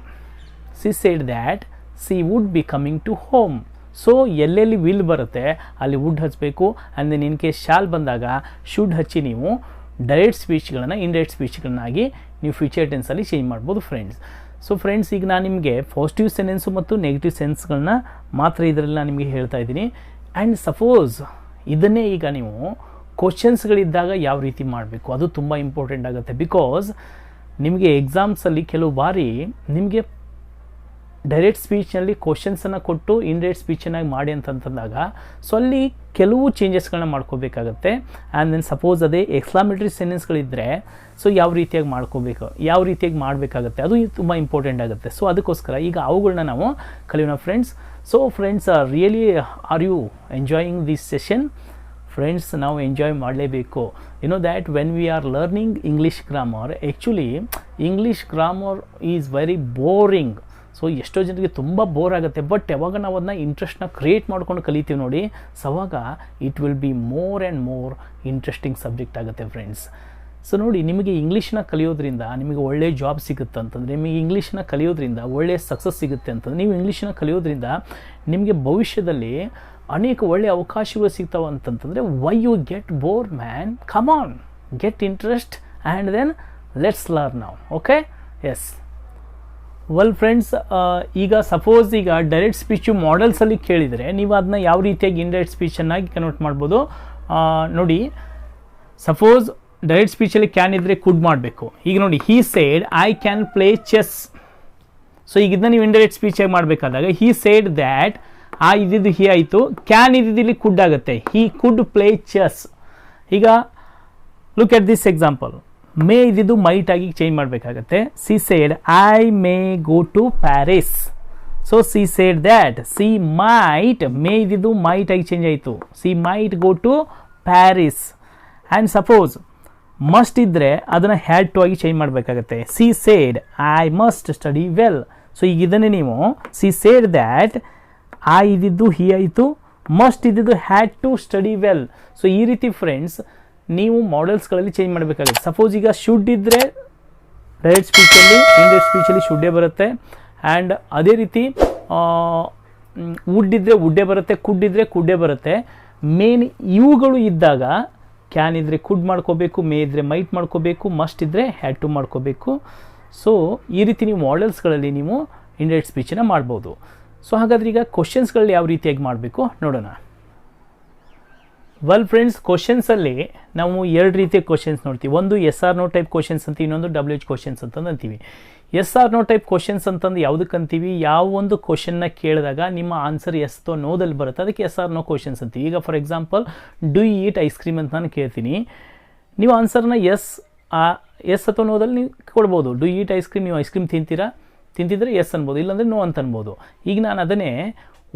She said that she would be coming to home. So ಎಲ್ಲೆಲ್ಲಿ ವಿಲ್ ಬರುತ್ತೆ ಅಲ್ಲಿ ವುಡ್ ಹಚ್ಚಬೇಕು. And then in case shall ಬಂದಾಗ ಶುಡ್ ಹಚ್ಚಿ ನೀವು ಡೈರೆಕ್ಟ್ ಸ್ಪೀಚ್ಗಳನ್ನು ಇಂಡೈರೆಕ್ಟ್ ಸ್ಪೀಚ್ಗಳನ್ನಾಗಿ ನೀವು ಫ್ಯೂಚರ್ ಟೆನ್ಸಲ್ಲಿ ಚೇಂಜ್ ಮಾಡ್ಬೋದು ಫ್ರೆಂಡ್ಸ್. ಸೊ ಫ್ರೆಂಡ್ಸ್, ಈಗ ನಾನು ನಿಮಗೆ ಪಾಸಿಟಿವ್ ಸೆನ್ಸು ಮತ್ತು ನೆಗೆಟಿವ್ ಸೆನ್ಸ್ಗಳನ್ನ ಮಾತ್ರ ಇದರಲ್ಲಿ ನಾನು ನಿಮಗೆ ಹೇಳ್ತಾ ಇದ್ದೀನಿ. ಆ್ಯಂಡ್ ಸಪೋಸ್ ಇದನ್ನೇ ಈಗ ನೀವು ಕ್ವಶನ್ಸ್ಗಳಿದ್ದಾಗ ಯಾವ ರೀತಿ ಮಾಡಬೇಕು ಅದು ತುಂಬ ಇಂಪಾರ್ಟೆಂಟ್ ಆಗುತ್ತೆ. ಬಿಕಾಸ್ ನಿಮಗೆ ಎಕ್ಸಾಮ್ಸಲ್ಲಿ ಕೆಲವು ಬಾರಿ ನಿಮಗೆ ಡೈರೆಕ್ಟ್ ಸ್ಪೀಚ್ನಲ್ಲಿ ಕ್ವಶನ್ಸನ್ನು ಕೊಟ್ಟು ಇಂಡೈರೆಕ್ಟ್ ಸ್ಪೀಚನ್ನಾಗಿ ಮಾಡಿ ಅಂತಂದಾಗ ಸೊ ಅಲ್ಲಿ ಕೆಲವು ಚೇಂಜಸ್ಗಳನ್ನ ಮಾಡ್ಕೋಬೇಕಾಗತ್ತೆ. ಆ್ಯಂಡ್ ದೆನ್ ಸಪೋಸ್ ಅದೇ ಎಕ್ಸ್ಕ್ಲಾಮೇಟರಿ ಸೆಂಟೆನ್ಸ್ಗಳಿದ್ದರೆ ಸೊ ಯಾವ ರೀತಿಯಾಗಿ ಮಾಡ್ಕೋಬೇಕು, ಯಾವ ರೀತಿಯಾಗಿ ಮಾಡಬೇಕಾಗತ್ತೆ ಅದು ತುಂಬ ಇಂಪಾರ್ಟೆಂಟ್ ಆಗುತ್ತೆ. ಸೊ ಅದಕ್ಕೋಸ್ಕರ ಈಗ ಅವುಗಳನ್ನ ನಾವು ಕಲಿಯೋಣ friends. So friends, really are you enjoying this session? Friends, ನಾವು ಎಂಜಾಯ್ ಮಾಡಲೇಬೇಕು. You know that when we are learning English grammar, actually English grammar is very boring. So ಎಷ್ಟೋ ಜನರಿಗೆ ತುಂಬ ಬೋರ್ ಆಗುತ್ತೆ. ಬಟ್ ಯಾವಾಗ ನಾವು ಅದನ್ನ ಇಂಟ್ರೆಸ್ಟ್ನ ಕ್ರಿಯೇಟ್ ಮಾಡ್ಕೊಂಡು ಕಲಿತೀವಿ ನೋಡಿ, ಸೊ ಅವಾಗ it will be more and more interesting subject ಆಗುತ್ತೆ ಫ್ರೆಂಡ್ಸ್. ಸೊ ನೋಡಿ, ನಿಮಗೆ ಇಂಗ್ಲೀಷ್ನ ಕಲಿಯೋದ್ರಿಂದ ನಿಮಗೆ ಒಳ್ಳೆಯ ಜಾಬ್ ಸಿಗುತ್ತೆ ಅಂತಂದರೆ, ನಿಮಗೆ ಇಂಗ್ಲೀಷ್ನ ಕಲಿಯೋದ್ರಿಂದ ಒಳ್ಳೆಯ ಸಕ್ಸಸ್ ಸಿಗುತ್ತೆ ಅಂತಂದರೆ, ನೀವು ಇಂಗ್ಲೀಷ್ನ ಕಲಿಯೋದ್ರಿಂದ ನಿಮಗೆ ಭವಿಷ್ಯದಲ್ಲಿ ಅನೇಕ ಒಳ್ಳೆಯ ಅವಕಾಶಗಳು ಸಿಗ್ತಾವೆ ಅಂತಂತಂದರೆ why you get bore man, come on, get interest and then let's learn now. Okay, yes. Well friends, ಈಗ ಸಪೋಸ್ ಈಗ ಡೈರೆಕ್ಟ್ ಸ್ಪೀಚು ಮಾಡೆಲ್ಸಲ್ಲಿ ಕೇಳಿದರೆ ನೀವು ಅದನ್ನ ಯಾವ ರೀತಿಯಾಗಿ ಇಂಡೈರೆಕ್ಟ್ ಸ್ಪೀಚನ್ನಾಗಿ ಕನ್ವರ್ಟ್ ಮಾಡ್ಬೋದು ನೋಡಿ. ಸಪೋಸ್ ಡೈರೆಕ್ಟ್ ಸ್ಪೀಚಲ್ಲಿ ಕ್ಯಾನ್ ಇದ್ದರೆ ಕುಡ್ ಮಾಡಬೇಕು. ಈಗ ನೋಡಿ, he said I can play chess. So ಈಗ ಇದನ್ನ ನೀವು ಇಂಡೈರೆಕ್ಟ್ ಸ್ಪೀಚಾಗಿ ಮಾಡಬೇಕಾದಾಗ ಹೀ ಸೇಡ್ ದ್ಯಾಟ್ ಇದ್ದಿದ್ದು ಹಿ ಆಯಿತು, ಕ್ಯಾನ್ ಇದ್ದಿದ್ದು ಇಲ್ಲಿ ಕುಡ್ ಆಗುತ್ತೆ, ಹೀ ಕುಡ್ ಪ್ಲೇ ಚೆಸ್. ಈಗ look at this example. May ಇದ್ದಿದ್ದು ಮೈಟ್ ಆಗಿ ಚೇಂಜ್ ಮಾಡಬೇಕಾಗತ್ತೆ. She said I may go to Paris. So she said that she might, may ಇದ್ದಿದ್ದು ಮೈಟ್ ಆಗಿ ಚೇಂಜ್ ಆಯಿತು. She might go to Paris. And suppose must ಇದ್ದರೆ ಅದನ್ನು had to ಆಗಿ change ಮಾಡಬೇಕಾಗತ್ತೆ. She said I must study well. So ಈಗ ಇದನ್ನೇ ನೀವು ಸಿ ಸೇಡ್ ದ್ಯಾಟ್ ಐ ಇದ್ದಿದ್ದು ಹಿ ಆಯಿತು, ಮಸ್ಟ್ ಇದ್ದಿದ್ದು had to study well. So ಈ ರೀತಿ ಫ್ರೆಂಡ್ಸ್ ನೀವು ಮಾಡಲ್ಸ್ಗಳಲ್ಲಿ ಚೇಂಜ್ ಮಾಡಬೇಕಾಗುತ್ತೆ. ಸಪೋಸ್ ಈಗ ಶುಡ್ ಇದ್ದರೆ ಡೈರೆಕ್ಟ್ ಸ್ಪೀಚಲ್ಲಿ, ಇಂಡೈರೆಕ್ಟ್ ಸ್ಪೀಚಲ್ಲಿ ಶುಡ್ಡೇ ಬರುತ್ತೆ. ಆ್ಯಂಡ್ ಅದೇ ರೀತಿ ವುಡ್ ಇದ್ದರೆ ವುಡ್ಡೇ ಬರುತ್ತೆ, ಕುಡ್ ಇದ್ದರೆ ಕುಡ್ಡೇ ಬರುತ್ತೆ. ಮೇನ್ ಇವುಗಳು ಇದ್ದಾಗ ಕ್ಯಾನ್ ಇದ್ದರೆ ಕುಡ್ ಮಾಡ್ಕೋಬೇಕು, ಮೇ ಇದ್ದರೆ ಮೈಟ್ ಮಾಡ್ಕೋಬೇಕು, ಮಸ್ಟ್ ಇದ್ದರೆ ಹ್ಯಾಡ್ ಟು ಮಾಡ್ಕೋಬೇಕು. ಸೊ ಈ ರೀತಿ ನೀವು ಮಾಡಲ್ಸ್ಗಳಲ್ಲಿ ನೀವು ಇಂಡೈರೆಕ್ಟ್ ಸ್ಪೀಚನ್ನು ಮಾಡ್ಬೋದು. ಸೊ ಹಾಗಾದ್ರೆ ಈಗ ಕ್ವಶನ್ಸ್ಗಳಲ್ಲಿ ಯಾವ ರೀತಿಯಾಗಿ ಮಾಡಬೇಕು ನೋಡೋಣ. ವೆಲ್ ಫ್ರೆಂಡ್ಸ್, ಕ್ವಶನ್ಸಲ್ಲಿ ನಾವು ಎರಡು ರೀತಿಯ ಕ್ವಶನ್ಸ್ ನೋಡ್ತೀವಿ. ಒಂದು yes or no type questions ಅಂತ, ಇನ್ನೊಂದು WH ಕ್ವಶನ್ಸ್ ಅಂತಂದು ಅಂತೀವಿ. Yes or no type questions ಅಂತಂದು ಯಾವುದಕ್ಕೆ ಅಂತೀವಿ? ಯಾವ ಒಂದು ಕ್ವಶನ್ನ ಕೇಳಿದಾಗ ನಿಮ್ಮ ಆನ್ಸರ್ ಎಸ್ ಅಥವಾ ನೋದಲ್ಲಿ ಬರುತ್ತೆ, ಅದಕ್ಕೆ ಎಸ್ ಆರ್ ನೋ ಕ್ವಶನ್ಸ್ ಅಂತೀವಿ. ಈಗ for example do you eat ice cream ಅಂತ ನಾನು ಕೇಳ್ತೀನಿ, ನೀವು ಆನ್ಸರ್ನ ಎಸ್ ಅಥವಾ ನೋದಲ್ಲಿ ನೀವು ಕೊಡ್ಬೋದು. Do you eat ice cream, ನೀವು ಐಸ್ ಕ್ರೀಮ್ ತಿಂತಿದ್ರೆ ಎಸ್ ಅನ್ಬೋದು, ಇಲ್ಲಾಂದರೆ ನೋ ಅಂತ ಅನ್ಬೋದು. ಈಗ ನಾನು ಅದನ್ನೇ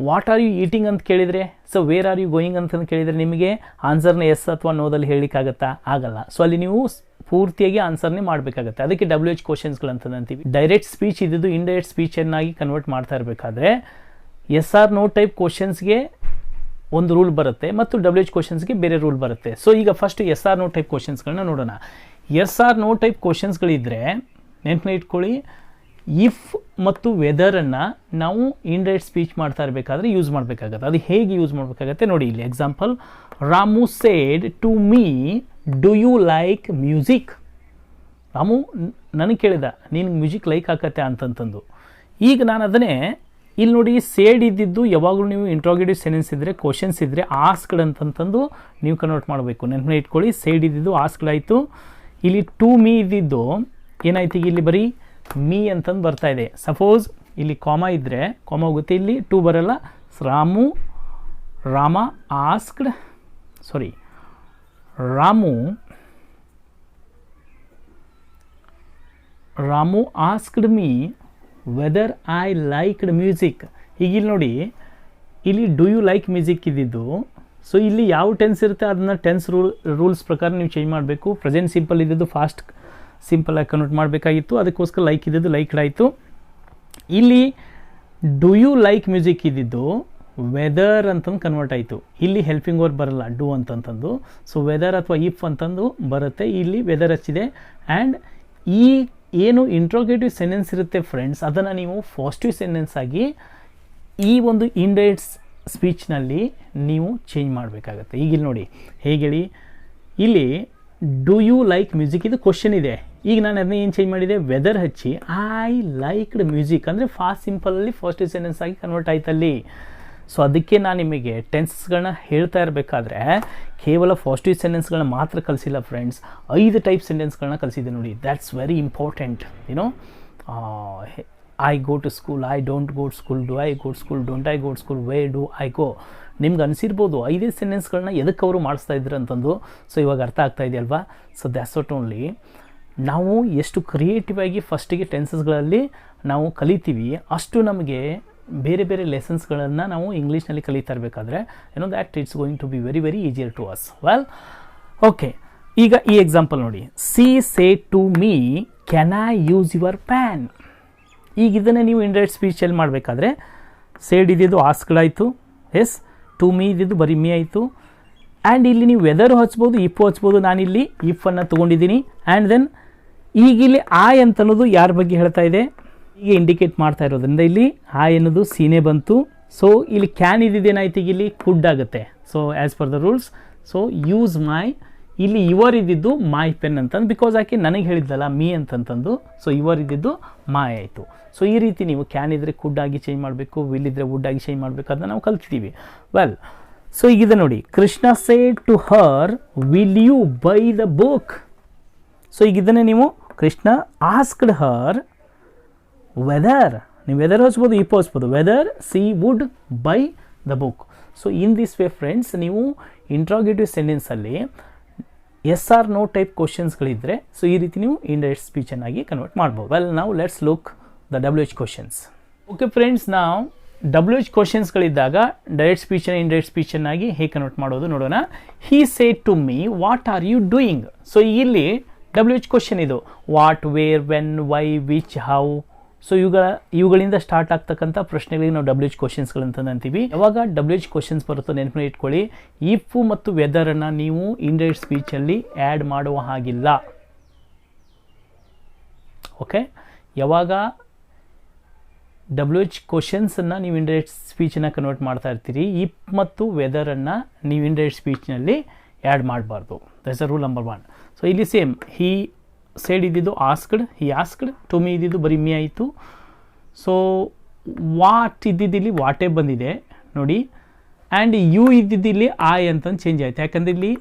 ವಾಟ್ ಆರ್ ಯು ಈಟಿಂಗ್ ಅಂತ ಕೇಳಿದರೆ, so where are you going ಅಂತಂದು ಕೇಳಿದರೆ ನಿಮಗೆ ಆನ್ಸರ್ನ ಎಸ್ ಅಥವಾ ನೋದಲ್ಲಿ ಹೇಳಲಿಕ್ಕಾಗತ್ತಾ? ಆಗಲ್ಲ. ಸೊ ಅಲ್ಲಿ ನೀವು ಪೂರ್ತಿಯಾಗಿ ಆನ್ಸರ್ನೇ ಮಾಡಬೇಕಾಗತ್ತೆ. ಅದಕ್ಕೆ WH ಕ್ವಶನ್ಸ್ಗಳು ಅಂತ ಅಂತೀವಿ. ಡೈರೆಕ್ಟ್ ಸ್ಪೀಚ್ ಇದ್ದಿದ್ದು ಇಂಡೈರೆಕ್ಟ್ ಸ್ಪೀಚನ್ನಾಗಿ ಕನ್ವರ್ಟ್ ಮಾಡ್ತಾ ಇರಬೇಕಾದ್ರೆ ಎಸ್ ಆರ್ ನೋ ಟೈಪ್ ಕ್ವಶನ್ಸ್ಗೆ ಒಂದು ರೂಲ್ ಬರುತ್ತೆ ಮತ್ತು WH ಕ್ವಶನ್ಸ್ಗೆ ಬೇರೆ ರೂಲ್ ಬರುತ್ತೆ. ಸೊ ಈಗ first yes or no type ಕ್ವಶನ್ಸ್ಗಳನ್ನ ನೋಡೋಣ. ಎಸ್ ಆರ್ ನೋ ಟೈಪ್ ಕ್ವಶನ್ಸ್ಗಳಿದ್ದರೆ ನೆನಪನ್ನ ಇಟ್ಕೊಳ್ಳಿ, ಇಫ್ ಮತ್ತು ವೆದರನ್ನು ನಾವು ಇಂಡೈರೆಕ್ಟ್ ಸ್ಪೀಚ್ ಮಾಡ್ತಾ ಇರಬೇಕಾದ್ರೆ ಯೂಸ್ ಮಾಡಬೇಕಾಗತ್ತೆ. ಅದು ಹೇಗೆ ಯೂಸ್ ಮಾಡಬೇಕಾಗತ್ತೆ ನೋಡಿ. ಇಲ್ಲಿ example, Ramu said to me do you like music. Ramu ನನಗೆ ಕೇಳಿದ ನೀನು ಮ್ಯೂಸಿಕ್ ಲೈಕ್ ಆಕತ್ತೆ ಅಂತಂತಂದು. ಈಗ ನಾನು ಅದನ್ನೇ ಇಲ್ಲಿ ನೋಡಿ, ಸೇಡ್ ಇದ್ದಿದ್ದು ಯಾವಾಗಲೂ ನೀವು ಇಂಟ್ರೋಗೇಟಿವ್ ಸೆನ್ಟೆನ್ಸ್ ಇದ್ದರೆ, ಕ್ವಶನ್ಸ್ ಇದ್ದರೆ ಆಸ್ಕ್ಡ್ ಅಂತಂತಂದು ನೀವು ಕನ್ವರ್ಟ್ ಮಾಡಬೇಕು. ನೆನಪನ್ನ ಇಟ್ಕೊಳ್ಳಿ, ಸೇಡ್ ಇದ್ದಿದ್ದು ಆಸ್ಕ್ಡ್ ಆಯಿತು. ಇಲ್ಲಿ ಟು ಮೀ ಇದ್ದಿದ್ದು ಏನಾಯ್ತು, ಇಲ್ಲಿ ಬರೀ ಮೀ ಅಂತಂದು ಬರ್ತಾ ಇದೆ. ಸಪೋಸ್ ಇಲ್ಲಿ ಕಾಮ ಇದ್ದರೆ ಕಾಮ ಹೋಗುತ್ತೆ, ಇಲ್ಲಿ ಟು ಬರಲ್ಲ. Rama asked me whether I liked music. ಈಗ ಇಲ್ಲಿ ನೋಡಿ, ಇಲ್ಲಿ ಡು ಯು ಲೈಕ್ ಮ್ಯೂಸಿಕ್ ಇದ್ದಿದ್ದು. ಸೊ ಇಲ್ಲಿ ಯಾವ ಟೆನ್ಸ್ ಇರುತ್ತೆ ಅದನ್ನು ಟೆನ್ಸ್ ರೂಲ್ಸ್ ಪ್ರಕಾರ ನೀವು ಚೇಂಜ್ ಮಾಡಬೇಕು. ಪ್ರೆಸೆಂಟ್ ಸಿಂಪಲ್ ಇದ್ದಿದ್ದು ಫಾಸ್ಟ್ ಸಿಂಪಲಾಗಿ ಕನ್ವರ್ಟ್ ಮಾಡಬೇಕಾಗಿತ್ತು, ಅದಕ್ಕೋಸ್ಕರ ಲೈಕ್ ಇದ್ದಿದ್ದು ಲೈಕ್ಡ್ ಆಯಿತು. ಇಲ್ಲಿ ಡು ಯು ಲೈಕ್ ಮ್ಯೂಸಿಕ್ ಇದ್ದಿದ್ದು ವೆದರ್ ಅಂತಂದು ಕನ್ವರ್ಟ್ ಆಯಿತು. ಇಲ್ಲಿ ಹೆಲ್ಪಿಂಗ್ ವರ್ಬ್ ಬರಲ್ಲ ಡು ಅಂತಂತಂದು, ಸೊ ವೆದರ್ ಅಥವಾ ಇಫ್ ಅಂತಂದು ಬರುತ್ತೆ. ಇಲ್ಲಿ ವೆದರ್ ಹಚ್ಚಿದೆ. ಆ್ಯಂಡ್ ಈ ಏನು ಇಂಟ್ರೋಗೇಟಿವ್ ಸೆಂಟೆನ್ಸ್ ಇರುತ್ತೆ ಫ್ರೆಂಡ್ಸ್, ಅದನ್ನು ನೀವು ಪಾಸಿಟಿವ್ ಸೆಂಟೆನ್ಸ್ ಆಗಿ ಈ ಒಂದು ಇಂಡೈರೆಕ್ಟ್ ಸ್ಪೀಚ್ನಲ್ಲಿ ನೀವು ಚೇಂಜ್ ಮಾಡಬೇಕಾಗತ್ತೆ. ಈಗ ಇಲ್ಲಿ ನೋಡಿ ಹೇಗೆ ಹೇಳಿ, ಇಲ್ಲಿ ಡು ಯು ಲೈಕ್ ಮ್ಯೂಸಿಕ್ ಇದು ಕ್ವಶನ್ ಇದೆ. ಈಗ ನಾನು ಅದನ್ನ ಏನು ಚೇಂಜ್ ಮಾಡಿದೆ, ವೆದರ್ ಹಚ್ಚಿ ಐ ಲೈಕ್ಡ್ ಮ್ಯೂಸಿಕ್ ಅಂದರೆ ಫಾಸ್ಟ್ ಸಿಂಪಲಲ್ಲಿ ಪಾಸಿಟಿವ್ ಸೆಂಟೆನ್ಸ್ ಆಗಿ ಕನ್ವರ್ಟ್ ಆಯ್ತಲ್ಲಿ. ಸೊ ಅದಕ್ಕೆ ನಾನು ನಿಮಗೆ ಟೆನ್ಸಸ್ಗಳನ್ನ ಹೇಳ್ತಾ ಇರಬೇಕಾದ್ರೆ ಕೇವಲ ಪಾಸಿಟಿವ್ ಸೆಂಟೆನ್ಸ್ಗಳನ್ನ ಮಾತ್ರ ಕಲಿಸಿಲ್ಲ ಫ್ರೆಂಡ್ಸ್, 5 ಟೈಪ್ ಸೆಂಟೆನ್ಸ್ಗಳನ್ನ ಕಲಿಸಿದೆ ನೋಡಿ. That's very important. You know, I go to school, I don't go to school, do I go to school, don't I go to school, way do I go. ನಿಮ್ಗೆ ಅನಿಸಿರ್ಬೋದು 5 ಸೆಂಟೆನ್ಸ್ಗಳನ್ನ ಎದಕ್ಕೆ ಅವರು ಮಾಡಿಸ್ತಾ ಇದ್ರು ಅಂತಂದು. ಸೊ ಇವಾಗ ಅರ್ಥ ಆಗ್ತಾ ಇದೆಯಲ್ವಾ? So that's what only. ನಾವು ಎಷ್ಟು ಕ್ರಿಯೇಟಿವ್ ಆಗಿ ಫಸ್ಟಿಗೆ ಟೆನ್ಸಸ್ಗಳಲ್ಲಿ ನಾವು ಕಲಿತೀವಿ, ಅಷ್ಟು ನಮಗೆ ಬೇರೆ ಬೇರೆ ಲೆಸನ್ಸ್ಗಳನ್ನು ನಾವು ಇಂಗ್ಲೀಷ್ನಲ್ಲಿ ಕಲಿತಾ ಇರಬೇಕಾದ್ರೆ that it's going to be very very easier to us. Well, okay. ಈಗ ಈ ಎಕ್ಸಾಂಪಲ್ ನೋಡಿ, she say to me can I use your pen. ಈಗ ಇದನ್ನೇ ನೀವು ಇಂಡೈರೆಕ್ಟ್ ಸ್ಪೀಚಲ್ಲಿ ಮಾಡಬೇಕಾದ್ರೆ ಸೇಡ್ ಇದ್ದಿದ್ದು ಆಸ್ಕ್ಗಳಾಯಿತು, ಎಸ್. ಟು ಮೀ ಇದ್ದಿದ್ದು ಬರೀ ಮೀ ಆಯಿತು. ಆ್ಯಂಡ್ ಇಲ್ಲಿ ನೀವು ವೆದರ್ ಹಚ್ಬೋದು, ಇಫ್ ಹಚ್ಬೋದು. ನಾನಿಲ್ಲಿ ಇಫನ್ನು ತೊಗೊಂಡಿದ್ದೀನಿ. ಆ್ಯಂಡ್ ದೆನ್ ಈಗ ಇಲ್ಲಿ ಆಯ್ ಅಂತ ಅನ್ನೋದು ಯಾರ ಬಗ್ಗೆ ಹೇಳ್ತಾ ಇದೆ, ಈಗ ಇಂಡಿಕೇಟ್ ಮಾಡ್ತಾ ಇರೋದ್ರಿಂದ ಇಲ್ಲಿ ಆಯ್ ಅನ್ನೋದು ಸೀನೆ ಬಂತು. ಸೊ ಇಲ್ಲಿ ಕ್ಯಾನ್ ಇದ್ದಿದ್ದೇನಾಯ್ತು, ಈಗ ಇಲ್ಲಿ ಕುಡ್ ಆಗುತ್ತೆ. So as per the rules, so use my, ಇಲ್ಲಿ ಯುವರ್ ಇದ್ದಿದ್ದು ಮೈ ಪೆನ್ ಅಂತಂದು, ಬಿಕಾಸ್ ಆಕೆ ನನಗೆ ಹೇಳಿದ್ದಲ್ಲ ಮೀ ಅಂತಂತಂದು. ಸೊ ಯುವರ್ ಇದ್ದಿದ್ದು ಮೈ ಆಯಿತು. ಸೊ ಈ ರೀತಿ ನೀವು ಕ್ಯಾನ್ ಇದ್ದರೆ ಕುಡ್ ಆಗಿ ಚೇಂಜ್ ಮಾಡಬೇಕು, ವಿಲ್ ಇದ್ದರೆ ವುಡ್ ಆಗಿ ಚೇಂಜ್ ಮಾಡಬೇಕು, ಅದನ್ನ ನಾವು ಕಲ್ತಿದ್ದೀವಿ. ವೆಲ್, ಸೊ ಈಗಿದೆ ನೋಡಿ, Krishna said to her will you buy the book. So ಈಗ ಇದನ್ನೇ ನೀವು ಕೃಷ್ಣ ಆಸ್ಕ್ಡ್ ಹರ್ ವೆದರ್, ನೀವು ವೆದರ್ ಹಚ್ಬೋದು, ಇಫ್ ಹಚ್ಬೋದು, whether she would buy the book. So in this way friends, ನೀವು ಇಂಟ್ರಾಗೇಟಿವ್ ಸೆಂಟೆನ್ಸಲ್ಲಿ ಎಸ್ ಆರ್ ನೋ ಟೈಪ್ ಕ್ವಶನ್ಸ್ಗಳಿದ್ದರೆ ಸೊ ಈ ರೀತಿ ನೀವು ಇಂಡೈರೆಕ್ಟ್ ಸ್ಪೀಚನ್ನಾಗಿ ಕನ್ವರ್ಟ್ ಮಾಡ್ಬೋದು. ವೆಲ್ ನಾವು let's look the WH questions. Okay friends, ನಾವು WH ಕ್ವಶನ್ಸ್ಗಳಿದ್ದಾಗ ಡೈರೆಕ್ಟ್ ಸ್ಪೀಚನ್ನ ಇಂಡೈರೆಕ್ಟ್ ಸ್ಪೀಚನ್ನಾಗಿ ಹೇಗೆ ಕನ್ವರ್ಟ್ ಮಾಡೋದು ನೋಡೋಣ. He said to me what are you doing. So ಇಲ್ಲಿ WH ಕ್ವಶನ್ ಇದು what, where, when, why, which, how. So ಇವುಗಳಿಂದ ಸ್ಟಾರ್ಟ್ ಆಗ್ತಕ್ಕಂಥ ಪ್ರಶ್ನೆಗಳಿಗೆ ನಾವು WH ಕ್ವಶನ್ಸ್ಗಳಂತ ಅಂತೀವಿ. ಯಾವಾಗ WH ಕ್ವಶನ್ಸ್ ಬರುತ್ತೋ ನೆನಪು ಇಟ್ಕೊಳ್ಳಿ, ಇಫ್ ಮತ್ತು ವೆದರನ್ನು ನೀವು ಇಂಡೈರೆಕ್ಟ್ ಸ್ಪೀಚಲ್ಲಿ ಆ್ಯಡ್ ಮಾಡುವ ಹಾಗಿಲ್ಲ. ಓಕೆ, ಯಾವಾಗ WH ಕ್ವಶನ್ಸನ್ನು ನೀವು ಇಂಡೈರೆಕ್ಟ್ ಸ್ಪೀಚನ್ನು ಕನ್ವರ್ಟ್ ಮಾಡ್ತಾ ಇರ್ತೀರಿ, ಇಫ್ ಮತ್ತು ವೆದರನ್ನು ನೀವು ಇಂಡೈರೆಕ್ಟ್ ಸ್ಪೀಚ್ನಲ್ಲಿ ಆ್ಯಡ್ ಮಾಡಬಾರ್ದು. That's a rule number 1. So ಇಲ್ಲಿ ಸೇಮ್ ಹಿ ಸೇಡ್ ಇದ್ದಿದ್ದು asked, he asked. To me ಇದ್ದಿದ್ದು ಬರೀ ಮೀ ಆಯಿತು. ಸೊ ವಾಟ್ ಇದ್ದಿದ್ದಿಲ್ಲಿ ವಾಟೇ ಬಂದಿದೆ ನೋಡಿ. ಆ್ಯಂಡ್ ಯು ಇದ್ದಿದ್ದಿಲ್ಲಿ ಆಯ್ ಅಂತಂದು ಚೇಂಜ್ ಆಯಿತು. ಯಾಕಂದರೆ ಇಲ್ಲಿ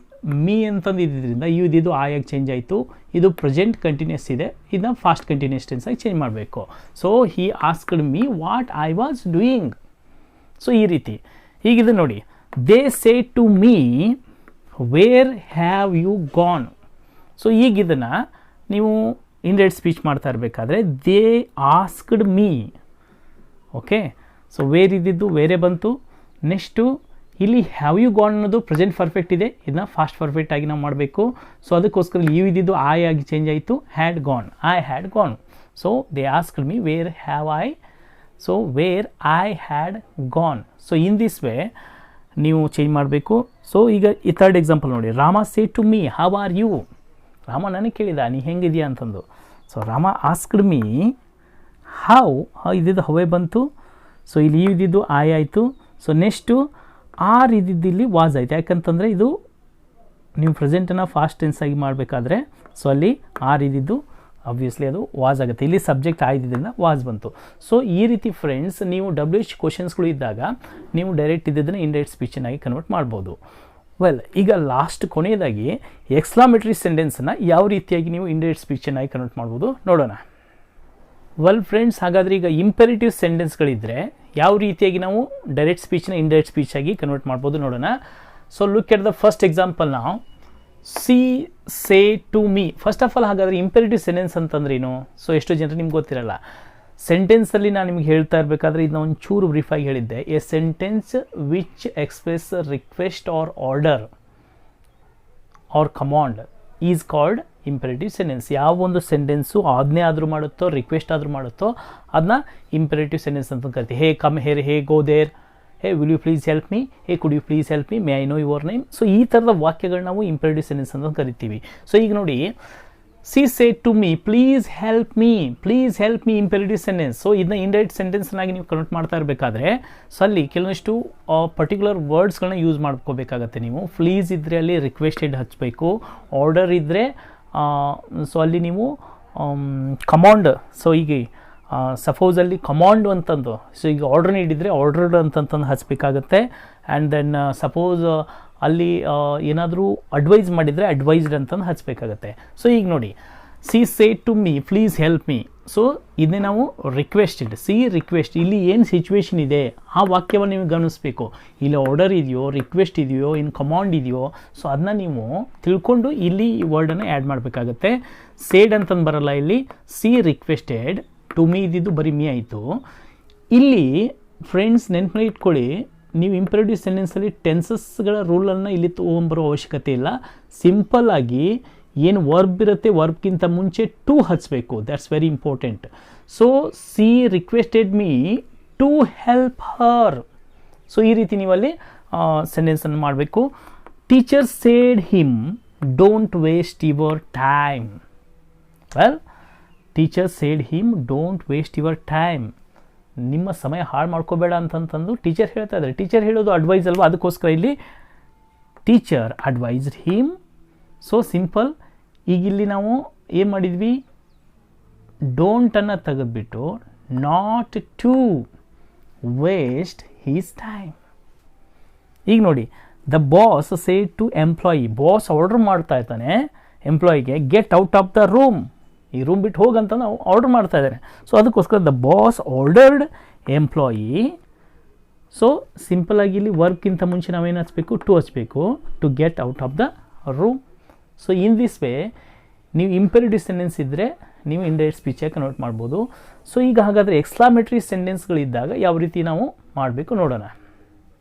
ಮೀ ಅಂತಂದು ಇದ್ದಿದ್ದರಿಂದ ಯು ಇದ್ದಿದ್ದು ಆಯಾಗಿ ಚೇಂಜ್ ಆಯಿತು. ಇದು ಪ್ರೆಸೆಂಟ್ ಕಂಟಿನ್ಯೂಸ್ ಇದೆ, ಇದನ್ನ ಫಾಸ್ಟ್ ಕಂಟಿನ್ಯೂಸ್ ಟೆನ್ಸಾಗಿ ಚೇಂಜ್ ಮಾಡಬೇಕು. So he asked me what I was doing. So ಈ ರೀತಿ ಹೀಗಿದೆ ನೋಡಿ. They said to me where have you gone. So ಈಗ ಇದನ್ನು ನೀವು ಇಂಡೈರೆಕ್ಟ್ ಸ್ಪೀಚ್ ಮಾಡ್ತಾ ಇರಬೇಕಾದ್ರೆ they asked me. Okay, so where ಇದ್ದಿದ್ದು ವೇರೇ ಬಂತು. ನೆಕ್ಸ್ಟು ಇಲ್ಲಿ ಹ್ಯಾವ್ ಯು ಗಾನ್ ಅನ್ನೋದು ಪ್ರೆಸೆಂಟ್ ಪರ್ಫೆಕ್ಟ್ ಇದೆ, ಇದನ್ನ ಫಾಸ್ಟ್ ಪರ್ಫೆಕ್ಟ್ ಆಗಿ ನಾವು ಮಾಡಬೇಕು. ಸೊ ಅದಕ್ಕೋಸ್ಕರ ಯು ಇದ್ದಿದ್ದು ಐ ಆಗಿ ಚೇಂಜ್ ಆಯಿತು, had gone, I had gone. So they asked me where have I. So where I had gone. So in this way ನೀವು ಚೇಂಜ್ ಮಾಡಬೇಕು. ಸೊ ಈಗ ಈ ಥರ್ಡ್ ಎಕ್ಸಾಂಪಲ್ ನೋಡಿ. Rama say to me how are you. Rama ನನಗೆ ಕೇಳಿದ ನೀ ಹೆಂಗಿದೆಯಾ ಅಂತಂದು. So Rama asked me how ಇದ್ದಿದ್ದು ಹವೇ ಬಂತು. ಸೊ ಇಲ್ಲಿ ಇದ್ದಿದ್ದು ಐ ಆಯಿತು. ಸೊ ನೆಕ್ಸ್ಟು ಆರ್ ಇದ್ದಿದ್ದು ಇಲ್ಲಿ ವಾಸ್ ಆಯಿತು. ಯಾಕಂತಂದರೆ ಇದು ನೀವು ಪ್ರೆಸೆಂಟನ್ನು ಫಾಸ್ಟ್ ಟೆನ್ಸಾಗಿ ಮಾಡಬೇಕಾದ್ರೆ ಸೊ ಅಲ್ಲಿ ಆರ್ ಇದ್ದಿದ್ದು ಆಬ್ವಿಯಸ್ಲಿ ಅದು ವಾಸ್ ಆಗುತ್ತೆ. ಇಲ್ಲಿ ಸಬ್ಜೆಕ್ಟ್ ಆಯ್ದಿದ್ದರಿಂದ ವಾಸ್ ಬಂತು. ಸೊ ಈ ರೀತಿ ಫ್ರೆಂಡ್ಸ್ ನೀವು WH ಕ್ವಶನ್ಸ್ಗಳು ಇದ್ದಾಗ ನೀವು ಡೈರೆಕ್ಟ್ ಇದ್ದಿದ್ದನ್ನು ಇಂಡೈರೆಕ್ಟ್ ಸ್ಪೀಚನ್ನಾಗಿ ಕನ್ವರ್ಟ್ ಮಾಡ್ಬೋದು. ವೆಲ್, ಈಗ ಲಾಸ್ಟ್ ಕೊನೆಯದಾಗಿ ಎಕ್ಸ್ಕ್ಲಾಮೇಟರಿ ಸೆಂಟೆನ್ಸನ್ನು ಯಾವ ರೀತಿಯಾಗಿ ನೀವು ಇಂಡೈರೆಕ್ಟ್ ಸ್ಪೀಚನ್ನಾಗಿ ಕನ್ವರ್ಟ್ ಮಾಡ್ಬೋದು ನೋಡೋಣ. ವೆಲ್ ಫ್ರೆಂಡ್ಸ್, ಹಾಗಾದರೆ ಈಗ ಇಂಪೆರೇಟಿವ್ ಸೆಂಟೆನ್ಸ್ಗಳಿದ್ದರೆ ಯಾವ ರೀತಿಯಾಗಿ ನಾವು ಡೈರೆಕ್ಟ್ ಸ್ಪೀಚನ್ನ ಇಂಡೈರೆಕ್ಟ್ ಸ್ಪೀಚಾಗಿ ಕನ್ವರ್ಟ್ ಮಾಡ್ಬೋದು ನೋಡೋಣ. So look at the first example ನಾವು. She say to me. First of all ಹಾಗಾದರೆ ಇಂಪೆರೇಟಿವ್ ಸೆಂಟೆನ್ಸ್ ಅಂತಂದ್ರೆ ಏನು? ಸೊ ಎಷ್ಟೋ ಜನರು ನಿಮ್ಗೆ ಗೊತ್ತಿರಲ್ಲ. ಸೆಂಟೆನ್ಸಲ್ಲಿ ನಾನು ನಿಮ್ಗೆ ಹೇಳ್ತಾ ಇರಬೇಕಾದ್ರೆ ಇದನ್ನ ಒಂಚೂರು ಬ್ರೀಫಾಗಿ ಹೇಳಿದ್ದೆ. A sentence which express request or order or command is called imperative sentence. ಯಾವ ಒಂದು ಸೆಂಟೆನ್ಸು ಆಜ್ಞೆ ಆದರೂ ಮಾಡುತ್ತೋ ರಿಕ್ವೆಸ್ಟ್ ಆದರೂ ಮಾಡುತ್ತೋ ಅದನ್ನ ಇಂಪೆರೇಟಿವ್ ಸೆಂಟೆನ್ಸ್ ಅಂತ ಕರಿತೀವಿ. Hey come here, hey go there, hey will you please help me, hey could you please help me, may I know your name. So ಈ ಥರದ ವಾಕ್ಯಗಳನ್ನ ನಾವು ಇಂಪೆರೇಟಿವ್ ಸೆಂಟೆನ್ಸ್ ಅಂತ ಕರಿತೀವಿ. ಸೊ ಈಗ ನೋಡಿ, she said to me please help me, please help me imperative sentence. So ಇದನ್ನ indirect ಸೆಂಟೆನ್ಸ್ನಾಗಿ ನೀವು ಕನ್ವರ್ಟ್ ಮಾಡ್ತಾ ಇರಬೇಕಾದ್ರೆ ಸೊ ಅಲ್ಲಿ ಕೆಲವೊಂದಿಷ್ಟು ಪರ್ಟಿಕ್ಯುಲರ್ ವರ್ಡ್ಸ್ಗಳನ್ನ ಯೂಸ್ ಮಾಡ್ಕೋಬೇಕಾಗತ್ತೆ ನೀವು. ಪ್ಲೀಸ್ ಇದ್ದರೆ ಅಲ್ಲಿ ರಿಕ್ವೆಸ್ಟೆಡ್ ಹಚ್ಚಬೇಕು, ಆರ್ಡರ್ ಇದ್ದರೆ ಸೊ ಅಲ್ಲಿ ನೀವು ಕಮಾಂಡ್. ಸೊ ಈಗ ಸಪೋಸ್ ಅಲ್ಲಿ ಕಮಾಂಡ್ ಅಂತಂದು ಸೊ ಈಗ ಆರ್ಡರ್ ನೀಡಿದರೆ ಆರ್ಡರ್ಡ್ ಅಂತಂದು ಹಚ್ಚಬೇಕಾಗತ್ತೆ. ಆ್ಯಂಡ್ ದೆನ್ ಸಪೋಸ್ ಅಲ್ಲಿ ಏನಾದರೂ ಅಡ್ವೈಸ್ ಮಾಡಿದರೆ ಅಡ್ವೈಸ್ಡ್ ಅಂತಂದು ಹಚ್ಚಬೇಕಾಗತ್ತೆ. ಸೊ ಈಗ ನೋಡಿ, she said to me please help me. So ಇದನ್ನೇ ನಾವು ರಿಕ್ವೆಸ್ಟೆಡ್, ಸಿ ರಿಕ್ವೆಸ್ಟ್. ಇಲ್ಲಿ ಏನು ಸಿಚುವೇಶನ್ ಇದೆ ಆ ವಾಕ್ಯವನ್ನು ನೀವು ಗಮನಿಸಬೇಕು. ಇಲ್ಲಿ ಆರ್ಡರ್ ಇದೆಯೋ, ರಿಕ್ವೆಸ್ಟ್ ಇದೆಯೋ, ಇನ್ನು ಕಮಾಂಡ್ ಇದೆಯೋ, ಸೊ ಅದನ್ನ ನೀವು ತಿಳ್ಕೊಂಡು ಇಲ್ಲಿ ಈ ವರ್ಡನ್ನು ಆ್ಯಡ್ ಮಾಡಬೇಕಾಗತ್ತೆ. ಸೇಡ್ ಅಂತಂದು ಬರಲ್ಲ ಇಲ್ಲಿ, ಸಿ ರಿಕ್ವೆಸ್ಟೆಡ್. ಟು ಮೀ ಇದ್ದಿದ್ದು ಬರೀ ಮೀ ಆಯಿತು. ಇಲ್ಲಿ ಫ್ರೆಂಡ್ಸ್ ನೆನಪಲ್ಲಿ ಇಟ್ಕೊಳ್ಳಿ, ನೀವು ಇಂಪೆರೇಟಿವ್ ಸೆಂಟೆನ್ಸಲ್ಲಿ ಟೆನ್ಸಸ್ಗಳ ರೂಲನ್ನು ಇಲ್ಲಿ ತೊಗೊಂಬರೋ ಅವಶ್ಯಕತೆ ಇಲ್ಲ. ಸಿಂಪಲ್ ಆಗಿ ಏನು ವರ್ಬ್ ಇರುತ್ತೆ ವರ್ಬ್ಗಿಂತ ಮುಂಚೆ ಟು ಹಚ್ಚಬೇಕು. That's very important. So she requested me to help her. So ಈ ರೀತಿ ನೀವಲ್ಲಿ ಸೆಂಟೆನ್ಸನ್ನು ಮಾಡಬೇಕು. Teacher said him don't waste your time. Well, teacher said him don't waste your time. ನಿಮ್ಮ ಸಮಯ ಹಾಳು ಮಾಡ್ಕೋಬೇಡ ಅಂತಂತಂದು ಟೀಚರ್ ಹೇಳ್ತಾ ಇದ್ದಾರೆ. ಟೀಚರ್ ಹೇಳೋದು ಅಡ್ವೈಸ್ ಅಲ್ವಾ, ಅದಕ್ಕೋಸ್ಕರ ಇಲ್ಲಿ teacher advised him. So simple. ಈಗ ಇಲ್ಲಿ ನಾವು ಏನು ಮಾಡಿದ್ವಿ, ಡೋಂಟನ್ನು ತೆಗೆದುಬಿಟ್ಟು not to waste his time. ಈಗ ನೋಡಿ, the boss said to employee. Boss order ಮಾಡ್ತಾ ಇರ್ತಾನೆ ಎಂಪ್ಲಾಯಿಗೆ, get out of the room, ಈ ರೂಮ್ ಬಿಟ್ಟು ಹೋಗಂತ ನಾವು ಆರ್ಡರ್ ಮಾಡ್ತಾ ಇದ್ದಾರೆ. ಸೊ ಅದಕ್ಕೋಸ್ಕರ the boss ordered employee. So simple ಆಗಿ ಇಲ್ಲಿ ವರ್ಕ್ಗಿಂತ ಮುಂಚೆ ನಾವೇನು ಹಚ್ಚಬೇಕು, ಟು ಹಚ್ಚಬೇಕು, to get out of the room. So in this way ನೀವು ಇಂಪೆರೇಟಿವ್ ಸೆಂಟೆನ್ಸ್ ಇದ್ದರೆ ನೀವು ಇಂಡೈರೆಕ್ಟ್ ಸ್ಪೀಚಾಗಿ ಕನ್ವರ್ಟ್ ಮಾಡ್ಬೋದು. ಸೊ ಈಗ ಹಾಗಾದರೆ ಎಕ್ಸ್ಕ್ಲಾಮೇಟರಿ ಸೆಂಟೆನ್ಸ್ಗಳಿದ್ದಾಗ ಯಾವ ರೀತಿ ನಾವು ಮಾಡಬೇಕು ನೋಡೋಣ.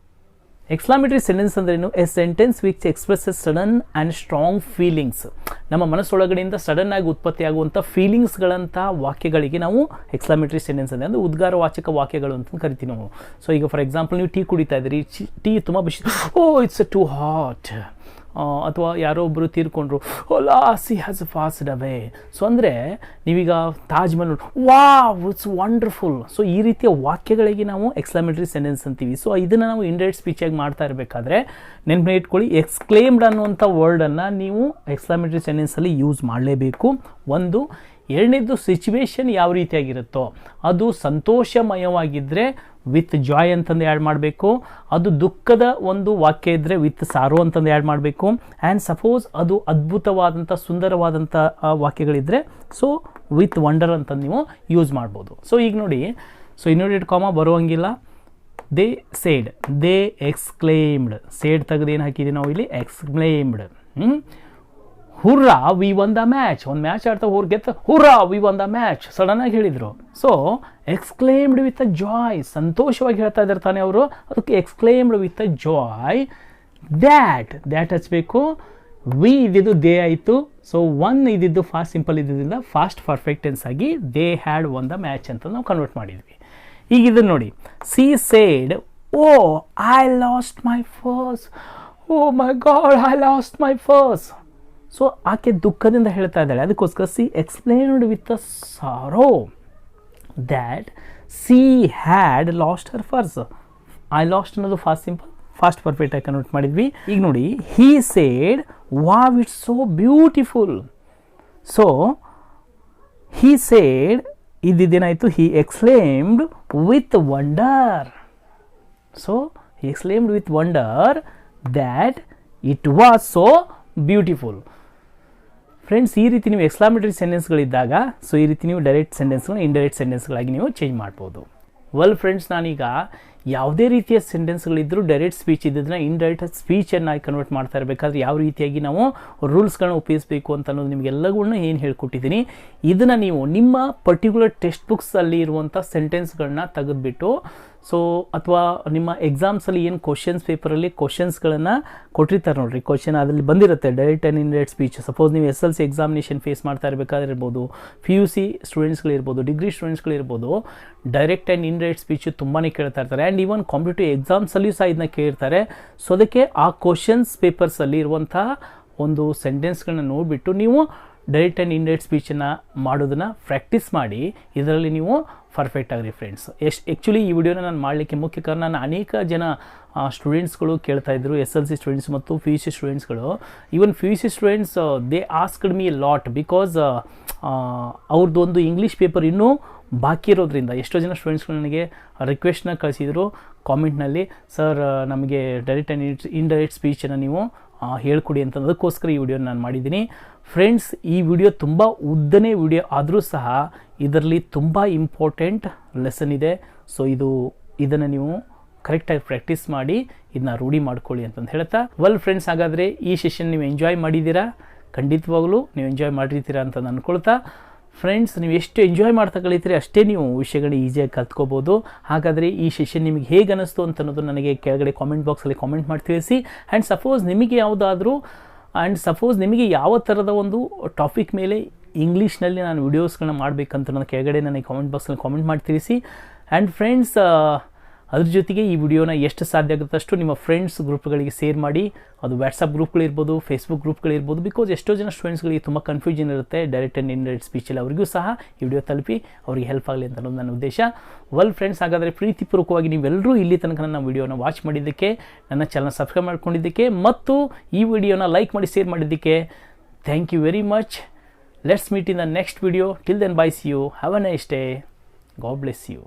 ಎಕ್ಸ್ಕ್ಲಾಮೇಟರಿ ಸೆಂಟೆನ್ಸ್ ಅಂದ್ರೇನು? A sentence which expresses sudden and strong feelings. ನಮ್ಮ ಮನಸ್ಸೊಳಗಡೆಯಿಂದ ಸಡನ್ ಆಗಿ ಉತ್ಪತ್ತಿಯಾಗುವಂಥ ಫೀಲಿಂಗ್ಸ್ಗಳಂಥ ವಾಕ್ಯಗಳಿಗೆ ನಾವು ಎಕ್ಸ್ಕ್ಲಾಮೇಟರಿ ಸೆಂಟೆನ್ಸ್ ಅಂದರೆ ಉದ್ಗಾರವಾಚಕ ವಾಕ್ಯಗಳು ಅಂತ ಕರಿತೀವಿ ನಾವು. ಸೊ ಈಗ ಫಾರ್ ಎಕ್ಸಾಂಪಲ್ ನೀವು ಟೀ ಕುಡಿತಾ ಇದ್ದೀರಿ, ಟೀ ತುಂಬ ಬಿಸಿ, ಓ ಇಟ್ಸ್ ಟು ಹಾಟ್. ಅಥವಾ ಯಾರೋ ಒಬ್ಬರು ತೀರ್ಕೊಂಡ್ರು, alas she has passed away. So ಅಂದರೆ ನೀವೀಗ Taj Mahal, wow it's wonderful. So ಈ ರೀತಿಯ ವಾಕ್ಯಗಳಿಗೆ ನಾವು ಎಕ್ಸ್ಕ್ಲಾಮೇಟರಿ ಸೆಂಟೆನ್ಸ್ ಅಂತೀವಿ. ಸೊ ಇದನ್ನು ನಾವು ಇಂಡೈರೆಕ್ಟ್ ಸ್ಪೀಚಾಗಿ ಮಾಡ್ತಾ ಇರಬೇಕಾದ್ರೆ ನೆನಪು ಇಟ್ಕೊಳ್ಳಿ, ಎಕ್ಸ್ಕ್ಲೇಮ್ಡ್ ಅನ್ನುವಂಥ ವರ್ಡನ್ನು ನೀವು ಎಕ್ಸ್ಕ್ಲಾಮೇಟರಿ ಸೆಂಟೆನ್ಸಲ್ಲಿ ಯೂಸ್ ಮಾಡಲೇಬೇಕು. ಒಂದು. ಎರಡನೇದು, ಸಿಚುವೇಶನ್ ಯಾವ ರೀತಿಯಾಗಿರುತ್ತೋ ಅದು ಸಂತೋಷಮಯವಾಗಿದ್ದರೆ ವಿತ್ ಜಾಯ್ ಅಂತಂದು ಆ್ಯಡ್ ಮಾಡಬೇಕು. ಅದು ದುಃಖದ ಒಂದು ವಾಕ್ಯ ಇದ್ದರೆ ವಿತ್ ಸಾರೋ ಅಂತಂದು ಆ್ಯಡ್ ಮಾಡಬೇಕು. ಆ್ಯಂಡ್ ಸಪೋಸ್ ಅದು ಅದ್ಭುತವಾದಂಥ ಸುಂದರವಾದಂಥ ವಾಕ್ಯಗಳಿದ್ದರೆ ಸೊ ವಿತ್ ವಂಡರ್ ಅಂತಂದು ನೀವು ಯೂಸ್ ಮಾಡ್ಬೋದು. ಸೊ ಈಗ ನೋಡಿ, ಸೊ ಇನ್ವರ್ಟೆಡ್ ಕಾಮ ಬರುವಂಗಿಲ್ಲ. They said, they exclaimed, said ತೆಗೆದು ಏನು ಹಾಕಿದ್ದೀವಿ ನಾವು ಇಲ್ಲಿ? Exclaimed. Hurrah we won the match. ಒಂದು ಮ್ಯಾಚ್ ಆಡ್ತಾ ಗೆತ್ತ, hurrah we won the match ಸಡನ್ನಾಗಿ ಹೇಳಿದರು. So exclaimed with a joy, ಸಂತೋಷವಾಗಿ ಹೇಳ್ತಾ ಇದ್ದಾರೆ ತಾನೇ ಅವರು, ಅದಕ್ಕೆ exclaimed with a joy. That ಹಚ್ಚಬೇಕು. ವಿ ಇದ್ದಿದ್ದು ದೇ ಆಯಿತು. ಸೊ ಒನ್ ಇದ್ದಿದ್ದು ಫಾಸ್ಟ್ ಸಿಂಪಲ್ ಇದ್ದಿದ್ದರಿಂದ ಫಾಸ್ಟ್ ಪರ್ಫೆಕ್ಟ್ ಟೆನ್ಸ್ ಆಗಿ they had won the match ಅಂತ ನಾವು ಕನ್ವರ್ಟ್ ಮಾಡಿದ್ವಿ. ಈಗ ಇದನ್ನು ನೋಡಿ, she said, oh I lost my purse, oh my god I lost my purse. So ಆಕೆ ದುಃಖದಿಂದ ಹೇಳ್ತಾ ಇದ್ದಾಳೆ, ಅದಕ್ಕೋಸ್ಕರ she explained with a sorrow that she had lost her purse. I lost ಅನ್ನೋದು ಫಾಸ್ಟ್ ಸಿಂಪಲ್, ಫಾಸ್ಟ್ ಪರ್ಫೆಕ್ಟ್ ಆಗಿ convert ಮಾಡಿದ್ವಿ. ಈಗ ನೋಡಿ, he said wow it's so beautiful. So he said ಇದ್ದಿದ್ದೇನಾಯಿತು? He exclaimed with wonder. So he exclaimed with wonder that it was so beautiful. Friends, ಈ ರೀತಿ ನೀವು ಎಕ್ಸ್ಕ್ಲಾಮೇಟರಿ ಸೆಂಟೆನ್ಸ್ಗಳಿದ್ದಾಗ so ಈ ರೀತಿ ನೀವು ಡೈರೆಕ್ಟ್ ಸೆಂಟೆನ್ಸ್ಗಳನ್ನ ಇಂಡೈರೆಕ್ಟ್ ಸೆಂಟೆನ್ಸ್ಗಳಾಗಿ ನೀವು ಚೇಂಜ್ ಮಾಡ್ಬೋದು. ವೆಲ್ ಫ್ರೆಂಡ್ಸ್, ನಾನೀಗ ಯಾವುದೇ ರೀತಿಯ ಸೆಂಟೆನ್ಸ್ಗಳಿದ್ದರೂ ಡೈರೆಕ್ಟ್ ಸ್ಪೀಚ್ ಇದ್ದಿದ್ದನ್ನ ಇಂಡೈರೆಕ್ಟ್ ಸ್ಪೀಚನ್ನು ಕನ್ವರ್ಟ್ ಮಾಡ್ತಾ ಇರಬೇಕಾದ್ರೆ ಯಾವ ರೀತಿಯಾಗಿ ನಾವು ರೂಲ್ಸ್ಗಳನ್ನ ಉಪಯೋಗಿಸಬೇಕು ಅಂತ ಅನ್ನೋದು ನಿಮಗೆಲ್ಲಗಳನ್ನ ಏನು ಹೇಳ್ಕೊಟ್ಟಿದ್ದೀನಿ. ಇದನ್ನು ನೀವು ನಿಮ್ಮ ಪರ್ಟಿಕ್ಯುಲರ್ ಟೆಕ್ಸ್ಟ್ ಬುಕ್ಸಲ್ಲಿ ಇರುವಂಥ ಸೆಂಟೆನ್ಸ್ಗಳನ್ನ ತೆಗೆದುಬಿಟ್ಟು ಸೊ ಅಥವಾ ನಿಮ್ಮ ಎಕ್ಸಾಮ್ಸಲ್ಲಿ ಏನು ಕ್ವಶನ್ಸ್ ಪೇಪರಲ್ಲಿ ಕ್ವಶನ್ಸ್ಗಳನ್ನು ಕೊಟ್ಟಿರ್ತಾರೆ ನೋಡಿರಿ, ಕ್ವಶನ್ ಅದರಲ್ಲಿ ಬಂದಿರುತ್ತೆ direct and indirect speech. Suppose ನೀವು SLC ಎಕ್ಸಾಮಿನೇಷನ್ ಫೇಸ್ ಮಾಡ್ತಾ ಇರಬೇಕಾದ್ರೆ ಇರ್ಬೋದು, PUC ಸ್ಟೂಡೆಂಟ್ಸ್ಗಳಿರ್ಬೋದು, ಡಿಗ್ರಿ ಸ್ಟೂಡೆಂಟ್ಸ್ಗಳಿರ್ಬೋದು, ಡೈರೆಕ್ಟ್ ಆ್ಯಂಡ್ ಇಂಡೈರೆಕ್ಟ್ ಸ್ಪೀಚು ತುಂಬಾ ಕೇಳ್ತಾ ಇರ್ತಾರೆ. ಆ್ಯಂಡ್ ಈವನ್ ಕಾಂಪಿಟೇಟಿವ್ ಎಕ್ಸಾಮ್ಸಲ್ಲಿಯೂ ಸಹ ಇದನ್ನ ಕೇಳ್ತಾರೆ. ಸೊ ಅದಕ್ಕೆ ಆ ಕ್ವಶನ್ಸ್ ಪೇಪರ್ಸಲ್ಲಿ ಇರುವಂಥ ಒಂದು ಸೆಂಟೆನ್ಸ್ಗಳನ್ನ ನೋಡಿಬಿಟ್ಟು ನೀವು ಡೈರೆಕ್ಟ್ ಆ್ಯಂಡ್ ಇಂಡೈರೆಕ್ಟ್ ಸ್ಪೀಚನ್ನು ಮಾಡೋದನ್ನು ಪ್ರಾಕ್ಟೀಸ್ ಮಾಡಿ, ಇದರಲ್ಲಿ ನೀವು ಪರ್ಫೆಕ್ಟ್ ಆಗಿರಿ ಫ್ರೆಂಡ್ಸ್. ಆ್ಯಕ್ಚುಲಿ ಈ ವಿಡಿಯೋನ ನಾನು ಮಾಡಲಿಕ್ಕೆ ಮುಖ್ಯ ಕಾರಣ, ನಾನು ಅನೇಕ ಜನ ಸ್ಟೂಡೆಂಟ್ಸ್ಗಳು ಕೇಳ್ತಾಯಿದ್ರು, SLC ಸ್ಟೂಡೆಂಟ್ಸ್ ಮತ್ತು PUC ಸ್ಟೂಡೆಂಟ್ಸ್ಗಳು. Even PUC students they asked me lot because ಅವ್ರದ್ದು ಒಂದು ಇಂಗ್ಲೀಷ್ ಪೇಪರ್ ಇನ್ನೂ ಬಾಕಿ ಇರೋದ್ರಿಂದ ಎಷ್ಟೋ ಜನ ಸ್ಟೂಡೆಂಟ್ಸ್ಗಳು ನನಗೆ ರಿಕ್ವೆಸ್ಟ್ನ ಕಳಿಸಿದರು ಕಾಮೆಂಟ್ನಲ್ಲಿ, ಸರ್ ನಮಗೆ ಡೈರೆಕ್ಟ್ ಆ್ಯಂಡ್ ಇಂಡೈರೆಕ್ಟ್ ಸ್ಪೀಚನ್ನು ನೀವು ಹೇಳ್ಕೊಡಿ ಅಂತ. ಅದಕ್ಕೋಸ್ಕರ ಈ ವಿಡಿಯೋ ನಾನು ಮಾಡಿದ್ದೀನಿ ಫ್ರೆಂಡ್ಸ್. ಈ ವಿಡಿಯೋ ತುಂಬ ಉದ್ದನೇ ವಿಡಿಯೋ ಆದರೂ ಸಹ ಇದರಲ್ಲಿ ತುಂಬ ಇಂಪಾರ್ಟೆಂಟ್ ಲೆಸನ್ ಇದೆ. ಸೊ ಇದನ್ನು ನೀವು ಕರೆಕ್ಟಾಗಿ ಪ್ರಾಕ್ಟೀಸ್ ಮಾಡಿ ಇದನ್ನ ರೂಢಿ ಮಾಡ್ಕೊಳ್ಳಿ ಅಂತಂದು ಹೇಳ್ತಾ, ವೆಲ್ ಫ್ರೆಂಡ್ಸ್, ಹಾಗಾದರೆ ಈ ಸೆಷನ್ ನೀವು ಎಂಜಾಯ್ ಮಾಡಿದ್ದೀರಾ, ಖಂಡಿತವಾಗಲೂ ನೀವು ಎಂಜಾಯ್ ಮಾಡಿರ್ತೀರಾ ಅಂತ ಅಂದ್ಕೊಳ್ತಾ, ಫ್ರೆಂಡ್ಸ್ ನೀವು ಎಷ್ಟು ಎಂಜಾಯ್ ಮಾಡ್ತಾ ಕಲಿತೀರಿ ಅಷ್ಟೇ ನೀವು ವಿಷಯಗಳನ್ನ ಈಸಿಯಾಗಿ ಕಲ್ತ್ಕೋಬೋದು. ಹಾಗಾದರೆ ಈ ಸೆಷನ್ ನಿಮಗೆ ಹೇಗೆ ಅನ್ನಿಸ್ತು ಅಂತ ಅನ್ನೋದು ನನಗೆ ಕೆಳಗಡೆ ಕಾಮೆಂಟ್ ಬಾಕ್ಸಲ್ಲಿ ಕಾಮೆಂಟ್ ಮಾಡಿ ತಿಳಿಸಿ. ಆ್ಯಂಡ್ ಸಪೋಸ್ ನಿಮಗೆ ಯಾವ ಥರದ ಒಂದು ಟಾಪಿಕ್ ಮೇಲೆ ಇಂಗ್ಲೀಷ್ನಲ್ಲಿ ನಾನು ವೀಡಿಯೋಸ್ಗಳನ್ನ ಮಾಡಬೇಕಂತ ನನ್ನ ಕೆಳಗಡೆ ನನಗೆ ಕಾಮೆಂಟ್ ಬಾಕ್ಸಲ್ಲಿ ಕಾಮೆಂಟ್ ಮಾಡಿ ತಿಳಿಸಿ. ಆ್ಯಂಡ್ ಫ್ರೆಂಡ್ಸ್, ಅದ್ರ ಜೊತೆಗೆ ಈ ವಿಡಿಯೋನ ಎಷ್ಟು ಸಾಧ್ಯ ಆಗುತ್ತಷ್ಟು ನಿಮ್ಮ ಫ್ರೆಂಡ್ಸ್ ಗ್ರೂಪ್ಗಳಿಗೆ ಶೇರ್ ಮಾಡಿ. ಅದು ವಾಟ್ಸಪ್ ಗ್ರೂಪ್ಗಳಿರ್ಬೋದು, ಫೇಸ್ಬುಕ್ ಗ್ರೂಪ್ಗಳಿರ್ಬೋದು. ಬಿಕಾಸ್ ಎಷ್ಟೋ ಜನ ಸ್ಟೂಡೆಂಟ್ಸ್ಗಳಿಗೆ ತುಂಬ ಕನ್ಫ್ಯೂಷನ್ ಇರುತ್ತೆ ಡೈರೆಕ್ಟ್ ಆ್ಯಂಡ್ ಇಂಡೈರೆಕ್ಟ್ ಸ್ಪೀಚಲ್ಲಿ, ಅವರಿಗೂ ಸಹ ಈ ವಿಡಿಯೋ ತಲುಪಿ ಅವರಿಗೆ ಹೆಲ್ಪ್ ಆಗಲಿ ಅಂತ ಅನ್ನೋದು ನನ್ನ ಉದ್ದೇಶ. ವೆಲ್ ಫ್ರೆಂಡ್ಸ್, ಹಾಗಾದರೆ ಪ್ರೀತಿಪೂರ್ವಕವಾಗಿ ನೀವೆಲ್ಲರೂ ಇಲ್ಲಿ ತನಕ ನನ್ನ ವಿಡಿಯೋನ ವಾಚ್ ಮಾಡಿದ್ದಕ್ಕೆ, ನನ್ನ ಚಾನಲ್ ಸಬ್ಸ್ಕ್ರೈಬ್ ಮಾಡ್ಕೊಂಡಿದ್ದಕ್ಕೆ ಮತ್ತು ಈ ವಿಡಿಯೋನ ಲೈಕ್ ಮಾಡಿ ಶೇರ್ ಮಾಡಿದ್ದಕ್ಕೆ thank you very much. Let's meet in the next video. Till then bye, see you. Have a nice day. God bless you.